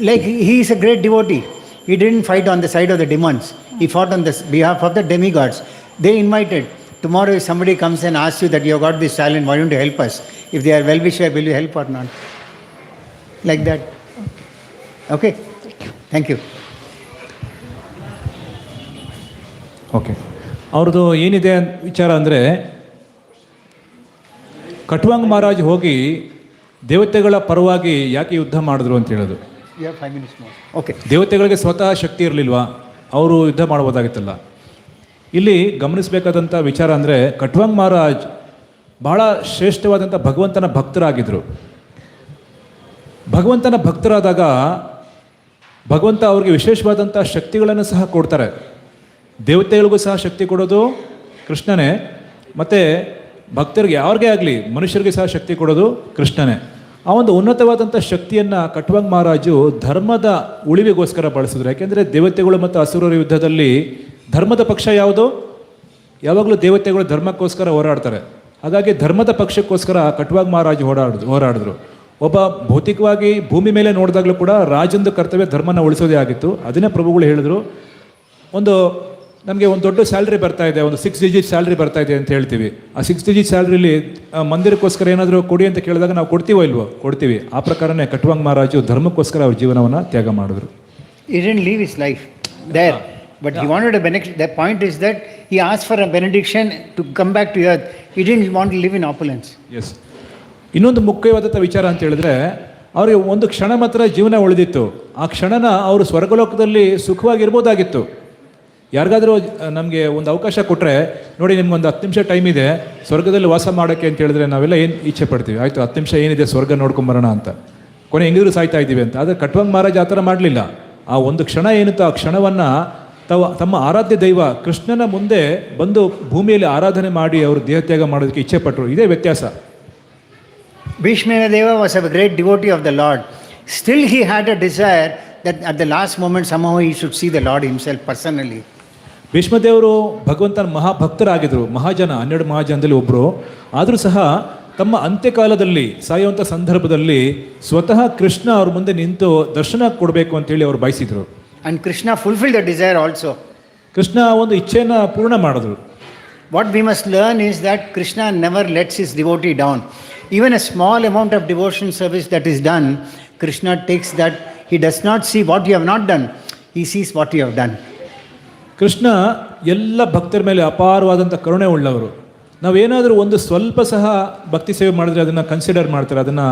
Like he is a great devotee. He didn't fight on the side of the demons. He fought on the behalf of the demigods. They invited. Tomorrow if somebody comes and asks you that you have got this talent, why don't you help us? If they are well-wisher, will you help or not? Like that. Okay? Thank you. Okay, ಅವ್ರದ್ದು ಏನಿದೆ ವಿಚಾರ ಅಂದರೆ, ಕಟ್ವಾಂಗ್ ಮಹಾರಾಜ್ ಹೋಗಿ ದೇವತೆಗಳ ಪರವಾಗಿ ಯಾಕೆ ಯುದ್ಧ ಮಾಡಿದ್ರು ಅಂತ ಹೇಳೋದು. You have 5 minutes more. Okay. ದೇವತೆಗಳಿಗೆ ಸ್ವತಃ ಶಕ್ತಿ ಇರಲಿಲ್ವಾ, ಅವರು ಯುದ್ಧ ಮಾಡ್ಬೋದಾಗಿತ್ತಲ್ಲ. ಇಲ್ಲಿ ಗಮನಿಸಬೇಕಾದಂಥ ವಿಚಾರ ಅಂದರೆ, ಕಟ್ವಾಂಗ್ ಮಹಾರಾಜ್ ಬಹಳ ಶ್ರೇಷ್ಠವಾದಂಥ ಭಗವಂತನ ಭಕ್ತರಾಗಿದ್ದರು. ಭಗವಂತನ ಭಕ್ತರಾದಾಗ ಭಗವಂತ ಅವ್ರಿಗೆ ವಿಶೇಷವಾದಂಥ ಶಕ್ತಿಗಳನ್ನು ಸಹ ಕೊಡ್ತಾರೆ. ದೇವತೆಗಳಿಗೂ ಸಹ ಶಕ್ತಿ ಕೊಡೋದು ಕೃಷ್ಣನೇ, ಮತ್ತು ಭಕ್ತರಿಗೆ ಯಾರಿಗೇ ಆಗಲಿ ಮನುಷ್ಯರಿಗೆ ಸಹ ಶಕ್ತಿ ಕೊಡೋದು ಕೃಷ್ಣನೇ. ಆ ಒಂದು ಉನ್ನತವಾದಂಥ ಶಕ್ತಿಯನ್ನು ಕಟ್ವಾಂಗ್ ಮಹಾರಾಜು ಧರ್ಮದ ಉಳಿವಿಗೋಸ್ಕರ ಬಳಸಿದ್ರು. ಯಾಕೆಂದರೆ ದೇವತೆಗಳು ಮತ್ತು ಅಸುರರ ಯುದ್ಧದಲ್ಲಿ ಧರ್ಮದ ಪಕ್ಷ ಯಾವುದು? ಯಾವಾಗಲೂ ದೇವತೆಗಳು ಧರ್ಮಕ್ಕೋಸ್ಕರ ಹೋರಾಡ್ತಾರೆ. ಹಾಗಾಗಿ ಧರ್ಮದ ಪಕ್ಷಕ್ಕೋಸ್ಕರ ಕಟ್ವಾಂಗ್ ಮಹಾರಾಜ್ ಹೋರಾಡಿದ್ರು. ಒಬ್ಬ ಭೌತಿಕವಾಗಿ ಭೂಮಿ ಮೇಲೆ ನೋಡಿದಾಗಲೂ ಕೂಡ ರಾಜಂದು ಕರ್ತವ್ಯ ಧರ್ಮನ ಉಳಿಸೋದೇ ಆಗಿತ್ತು. ಅದನ್ನೇ ಪ್ರಭುಗಳು ಹೇಳಿದ್ರು. ಒಂದು ನಮಗೆ ಒಂದು ದೊಡ್ಡ ಸ್ಯಾಲ್ರಿ ಬರ್ತಾ ಇದೆ, ಒಂದು 6 ಡಿಜಿಟ್ ಸ್ಯಾಲ್ರಿ ಬರ್ತಾ ಇದೆ ಅಂತ ಹೇಳ್ತೀವಿ. ಆ 6 ಡಿಜಿಟ್ ಸ್ಯಾಲ್ರಿಲಿ ಮಂದಿರಕ್ಕೋಸ್ಕರ ಏನಾದರೂ ಕೊಡಿ ಅಂತ ಕೇಳಿದಾಗ ನಾವು ಕೊಡ್ತೀವೋ ಇಲ್ವೋ? ಕೊಡ್ತೀವಿ. ಆ ಪ್ರಕಾರನೇ ಕಟ್ವಾಂಗ್ ಮಹಾರಾಜು ಧರ್ಮಕ್ಕೋಸ್ಕರ ಅವ್ರ ಜೀವನವನ್ನು ತ್ಯಾಗ ಮಾಡಿದ್ರು. He didn't leave his life there, but he wanted a benediction. The point is that he asked for a benediction to come back to earth. He didn't want to live in opulence. Yes. ಇನ್ನೊಂದು ಮುಖ್ಯವಾದಂಥ ವಿಚಾರ ಅಂತ ಹೇಳಿದ್ರೆ, ಅವರಿಗೆ ಒಂದು ಕ್ಷಣ ಮಾತ್ರ ಜೀವನ ಉಳಿದಿತ್ತು. ಆ ಕ್ಷಣನ ಅವರು ಸ್ವರ್ಗಲೋಕದಲ್ಲಿ ಸುಖವಾಗಿರ್ಬೋದಾಗಿತ್ತು. ಯಾರಿಗಾದರೂ ನಮಗೆ ಒಂದು ಅವಕಾಶ ಕೊಟ್ಟರೆ, ನೋಡಿ ನಿಮ್ಗೊಂದು 10 ನಿಮಿಷ ಟೈಮ್ ಇದೆ ಸ್ವರ್ಗದಲ್ಲಿ ವಾಸ ಮಾಡೋಕ್ಕೆ ಅಂತ ಹೇಳಿದ್ರೆ ನಾವೆಲ್ಲ ಏನು ಇಚ್ಛೆ ಪಡ್ತೀವಿ, ಆಯಿತು 10 ನಿಮಿಷ ಏನಿದೆ ಸ್ವರ್ಗ ನೋಡ್ಕೊಂಬರೋಣ ಅಂತ, ಕೊನೆ ಹೆಂಗಿದ್ರು ಸಾಯ್ತಾ ಇದ್ದೀವಿ ಅಂತ. ಆದರೆ ಕಟ್ವಾಂಗ್ ಮಹಾರಾಜ್ ಆ ಥರ ಮಾಡಲಿಲ್ಲ. ಆ ಒಂದು ಕ್ಷಣ ಏನಿತ್ತು, ಆ ಕ್ಷಣವನ್ನು ತಮ್ಮ ಆರಾಧ್ಯ ದೈವ ಕೃಷ್ಣನ ಮುಂದೆ ಬಂದು ಭೂಮಿಯಲ್ಲಿ ಆರಾಧನೆ ಮಾಡಿ ಅವರು ದೇಹತ್ಯಾಗ ಮಾಡೋದಕ್ಕೆ ಇಚ್ಛೆ ಪಟ್ಟರು. ಇದೇ ವ್ಯತ್ಯಾಸ. Bhishmadeva was a great devotee of the Lord. Still he had a desire that at the last moment somehow he should see the Lord himself personally. ಭೀಷ್ಮದೇವರು ಭಗವಂತನ ಮಹಾಭಕ್ತರಾಗಿದ್ದರು, ಮಹಾಜನ, 12 ಮಹಾಜನದಲ್ಲಿ ಒಬ್ಬರು. ಆದರೂ ಸಹ ತಮ್ಮ ಅಂತ್ಯಕಾಲದಲ್ಲಿ ಸಾಯುವಂಥ ಸಂದರ್ಭದಲ್ಲಿ ಸ್ವತಃ ಕೃಷ್ಣ ಅವ್ರ ಮುಂದೆ ನಿಂತು ದರ್ಶನ ಕೊಡಬೇಕು ಅಂತೇಳಿ ಅವರು ಬಯಸಿದರು. And Krishna fulfilled the desire also. Krishna ಒಂದು ಇಚ್ಛೆಯನ್ನು ಪೂರ್ಣ ಮಾಡಿದ್ರು. What we must learn is that Krishna never lets his devotee down. Even a small amount of devotion service that is done, Krishna takes that. He does not see what you have not done. He sees what you have done. Krishna ಎಲ್ಲ ಭಕ್ತರ ಮೇಲೆ ಅಪಾರವಾದಂಥ ಕರುಣೆ ಉಳ್ಳವರು. ನಾವೇನಾದರೂ ಒಂದು ಸ್ವಲ್ಪ ಸಹ ಭಕ್ತಿ ಸೇವೆ ಮಾಡಿದ್ರೆ ಅದನ್ನು ಕನ್ಸಿಡರ್ ಮಾಡ್ತಾರೆ, ಅದನ್ನು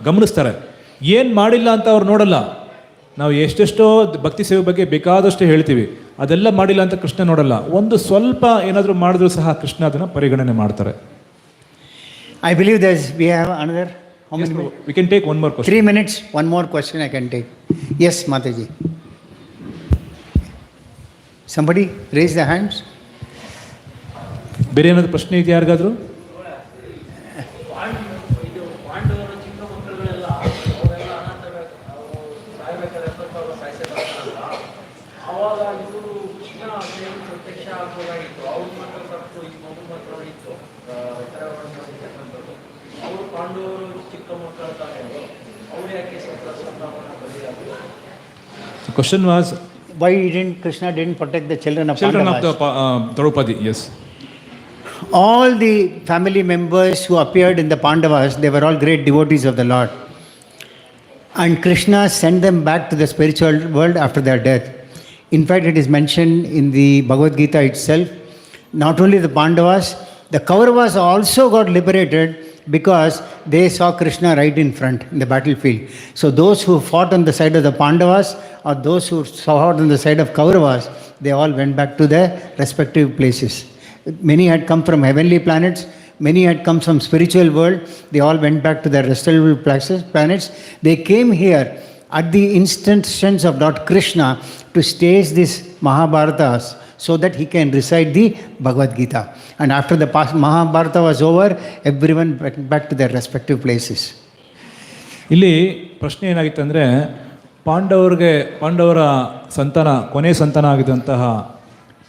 ಗಮನಿಸ್ತಾರೆ. ಏನು ಮಾಡಿಲ್ಲ ಅಂತ ಅವ್ರು ನೋಡಲ್ಲ. ನಾವು ಎಷ್ಟೆಷ್ಟೋ ಭಕ್ತಿ ಸೇವೆ ಬಗ್ಗೆ ಬೇಕಾದಷ್ಟು ಹೇಳ್ತೀವಿ, ಅದೆಲ್ಲ ಮಾಡಿಲ್ಲ ಅಂತ ಕೃಷ್ಣ ನೋಡಲ್ಲ. ಒಂದು ಸ್ವಲ್ಪ ಏನಾದರೂ ಮಾಡಿದ್ರೂ ಸಹ ಕೃಷ್ಣ ಅದನ್ನು ಪರಿಗಣನೆ ಮಾಡ್ತಾರೆ. I believe we have another, how many minutes? We can take one more question. 3 minutes, one more question I can take. Yes, Mataji. Somebody raise their hands. ಬೇರೆ ಏನಾದರೂ ಪ್ರಶ್ನೆ ಇದೆಯಾ ಯಾರಿಗಾದರೂ? The question was, Why Krishna didn't protect the children of Pandavas? Draupadi, yes. All the family members who appeared in the Pandavas, they were all great devotees of the Lord. And Krishna sent them back to the spiritual world after their death. In fact, it is mentioned in the Bhagavad Gita itself. Not only the Pandavas, the Kauravas also got liberated because they saw Krishna right in front in the battlefield. So those who fought on the side of the Pandavas or those who fought on the side of Kauravas, they all went back to their respective places. Many had come from heavenly planets, many had come from spiritual world. They all went back to their respective planets. They came here at the instructions of Lord Krishna to stage these Mahabharatas so that he can recite the Bhagavad Gita. And after the Mahabharata was over, everyone went back to their respective places. ಇಲ್ಲಿ ಪ್ರಶ್ನೆ ಏನಾಗಿತ್ತು ಅಂದರೆ, ಪಾಂಡವರ ಸಂತಾನ, ಕೊನೆ ಸಂತಾನ ಆಗಿದ್ದಂತಹ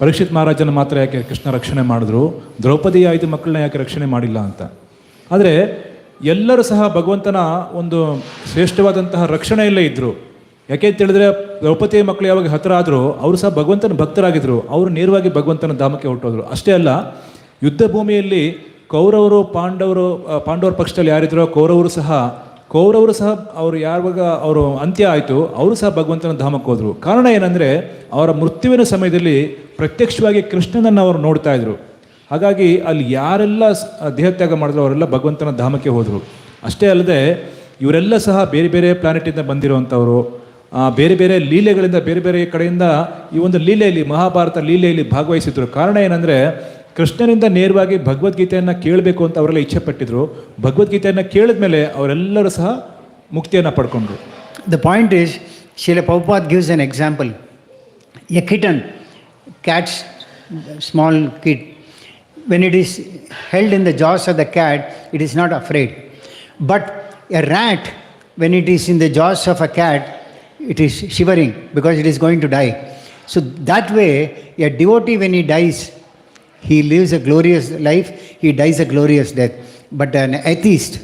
ಪರೀಕ್ಷಿತ್ ಮಹಾರಾಜನ ಮಾತ್ರ ಯಾಕೆ ಕೃಷ್ಣ ರಕ್ಷಣೆ ಮಾಡಿದ್ರು, ದ್ರೌಪದಿ 5 ಮಕ್ಕಳನ್ನ ಯಾಕೆ ರಕ್ಷಣೆ ಮಾಡಿಲ್ಲ ಅಂತ. ಆದರೆ ಎಲ್ಲರೂ ಸಹ ಭಗವಂತನ ಒಂದು ಶ್ರೇಷ್ಠವಾದಂತಹ ರಕ್ಷಣೆಯಲ್ಲೇ ಇದ್ದರು. ಯಾಕೆ ಅಂತ ಹೇಳಿದ್ರೆ, ದ್ರೌಪದಿಯ ಮಕ್ಕಳು ಯಾವಾಗ ಹತ್ತಿರ ಆದರೂ ಅವರು ಸಹ ಭಗವಂತನ ಭಕ್ತರಾಗಿದ್ದರು. ಅವರು ನೇರವಾಗಿ ಭಗವಂತನ ಧಾಮಕ್ಕೆ ಹೊರಟೋದ್ರು. ಅಷ್ಟೇ ಅಲ್ಲ, ಯುದ್ಧ ಭೂಮಿಯಲ್ಲಿ ಪಾಂಡವರ ಪಕ್ಷದಲ್ಲಿ ಯಾರಿದ್ರೋ ಕೌರವರು ಸಹ ಅವರು ಯಾವಾಗ ಅವರು ಅಂತ್ಯ ಆಯಿತು, ಅವರು ಸಹ ಭಗವಂತನ ಧಾಮಕ್ಕೆ ಹೋದರು. ಕಾರಣ ಏನಂದರೆ, ಅವರ ಮೃತ್ಯುವಿನ ಸಮಯದಲ್ಲಿ ಪ್ರತ್ಯಕ್ಷವಾಗಿ ಕೃಷ್ಣನನ್ನು ಅವರು ನೋಡ್ತಾ ಇದ್ರು. ಹಾಗಾಗಿ ಅಲ್ಲಿ ಯಾರೆಲ್ಲ ದೇಹತ್ಯಾಗ ಮಾಡಿದ್ರು ಅವರೆಲ್ಲ ಭಗವಂತನ ಧಾಮಕ್ಕೆ ಹೋದರು. ಅಷ್ಟೇ ಅಲ್ಲದೆ ಇವರೆಲ್ಲ ಸಹ ಬೇರೆ ಬೇರೆ ಪ್ಲಾನೆಟಿಂದ ಬಂದಿರುವಂಥವರು, ಬೇರೆ ಬೇರೆ ಲೀಲೆಗಳಿಂದ ಬೇರೆ ಬೇರೆ ಕಡೆಯಿಂದ ಈ ಒಂದು ಲೀಲೆಯಲ್ಲಿ, ಮಹಾಭಾರತ ಲೀಲೆಯಲ್ಲಿ ಭಾಗವಹಿಸಿದ್ರು. ಕಾರಣ ಏನಂದರೆ, ಕೃಷ್ಣನಿಂದ ನೇರವಾಗಿ ಭಗವದ್ಗೀತೆಯನ್ನು ಕೇಳಬೇಕು ಅಂತ ಅವರೆಲ್ಲ ಇಚ್ಛೆ ಪಟ್ಟಿದ್ರು. ಭಗವದ್ಗೀತೆಯನ್ನು ಕೇಳಿದ ಮೇಲೆ ಅವರೆಲ್ಲರೂ ಸಹ ಮುಕ್ತಿಯನ್ನು ಪಡ್ಕೊಂಡ್ರು. The point is, Srila Prabhupada gives an example. A kitten, cat's small kid, when it is held in the jaws of the cat, it is not afraid. But a rat, when it is in the jaws of a cat, it is shivering because it is going to die. So that way, a devotee, when he dies, he lives a glorious life, he dies a glorious death. But an atheist,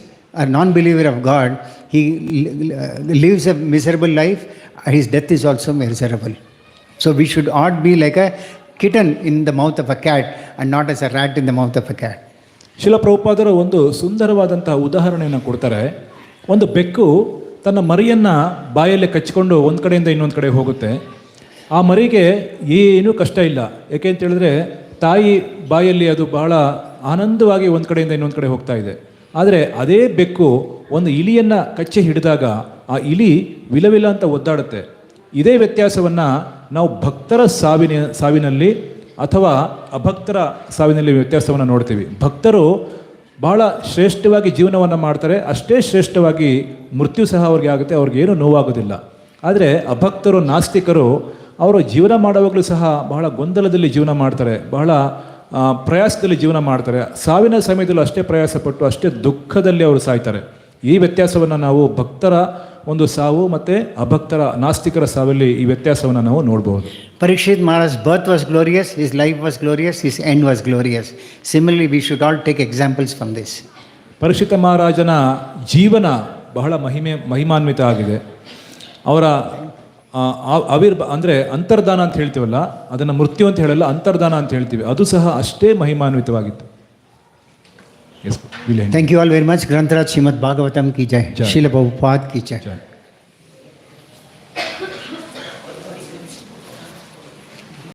a non-believer of God, he lives a miserable life, his death is also miserable. So we should not be like a kitten in the mouth of a cat and not as a rat in the mouth of a cat. ಶಿಲ ಪ್ರಭುಪಾದರು ಒಂದು ಸುಂದರವಾದಂತಹ ಉದಾಹರಣೆಯನ್ನು ಕೊಡ್ತಾರೆ. ಒಂದು ಬೆಕ್ಕು ತನ್ನ ಮರಿಯನ್ನು ಬಾಯಲ್ಲಿ ಕಚ್ಚಿಕೊಂಡು ಒಂದು ಕಡೆಯಿಂದ ಇನ್ನೊಂದು ಕಡೆ ಹೋಗುತ್ತೆ. ಆ ಮರಿಗೆ ಏನೂ ಕಷ್ಟ ಇಲ್ಲ. ಯಾಕೆ ಅಂತ ಹೇಳಿದ್ರೆ ತಾಯಿ ಬಾಯಲ್ಲಿ ಅದು ಬಹಳ ಆನಂದವಾಗಿ ಒಂದು ಕಡೆಯಿಂದ ಇನ್ನೊಂದು ಕಡೆ ಹೋಗ್ತಾ ಇದೆ. ಆದರೆ ಅದೇ ಬೆಕ್ಕು ಒಂದು ಇಲಿಯನ್ನು ಕಚ್ಚಿ ಹಿಡಿದಾಗ ಆ ಇಲಿ ವಿಲವಿಲ ಅಂತ ಒದ್ದಾಡುತ್ತೆ. ಇದೇ ವ್ಯತ್ಯಾಸವನ್ನು ನಾವು ಭಕ್ತರ ಸಾವಿನಲ್ಲಿ ಅಥವಾ ಅಭಕ್ತರ ಸಾವಿನಲ್ಲಿ ವ್ಯತ್ಯಾಸವನ್ನು ನೋಡ್ತೀವಿ. ಭಕ್ತರು ಬಹಳ ಶ್ರೇಷ್ಠವಾಗಿ ಜೀವನವನ್ನು ಮಾಡ್ತಾರೆ, ಅಷ್ಟೇ ಶ್ರೇಷ್ಠವಾಗಿ ಮೃತ್ಯು ಸಹ ಅವ್ರಿಗೆ ಆಗುತ್ತೆ, ಅವ್ರಿಗೇನು ನೋವಾಗೋದಿಲ್ಲ. ಆದರೆ ಅಭಕ್ತರು, ನಾಸ್ತಿಕರು ಅವರು ಜೀವನ ಮಾಡುವಾಗಲೂ ಸಹ ಬಹಳ ಗೊಂದಲದಲ್ಲಿ ಜೀವನ ಮಾಡ್ತಾರೆ, ಬಹಳ ಪ್ರಯಾಸದಲ್ಲಿ ಜೀವನ ಮಾಡ್ತಾರೆ. ಸಾವಿನ ಸಮಯದಲ್ಲೂ ಅಷ್ಟೇ ಪ್ರಯಾಸಪಟ್ಟು ಅಷ್ಟೇ ದುಃಖದಲ್ಲಿ ಅವರು ಸಾಯ್ತಾರೆ. ಈ ವ್ಯತ್ಯಾಸವನ್ನು ನಾವು ಭಕ್ತರ ಒಂದು ಸಾವು ಮತ್ತು ಅಭಕ್ತರ ನಾಸ್ತಿಕರ ಸಾವಲ್ಲಿ ಈ ವ್ಯತ್ಯಾಸವನ್ನು ನಾವು ನೋಡಬಹುದು. Parikshit Maharaj's birth was glorious, his life was glorious, his end was glorious. Similarly, we should all take examples from this. ಪರೀಕ್ಷಿತ ಮಹಾರಾಜನ ಜೀವನ ಬಹಳ ಮಹಿಮಾನ್ವಿತ ಆಗಿದೆ. ಅವರ ಅಂದರೆ ಅಂತರ್ಧಾನ ಅಂತ ಹೇಳ್ತೀವಲ್ಲ, ಅದನ್ನು ಮೃತ್ಯು ಅಂತ ಹೇಳಲ್ಲ, ಅಂತರ್ಧಾನ ಅಂತ ಹೇಳ್ತೀವಿ, ಅದು ಸಹ ಅಷ್ಟೇ ಮಹಿಮಾನ್ವಿತವಾಗಿತ್ತು. Thank you all very much. Grantaraj Srimad Bhagavatam ki jai. Srila Prabhupada ki jai.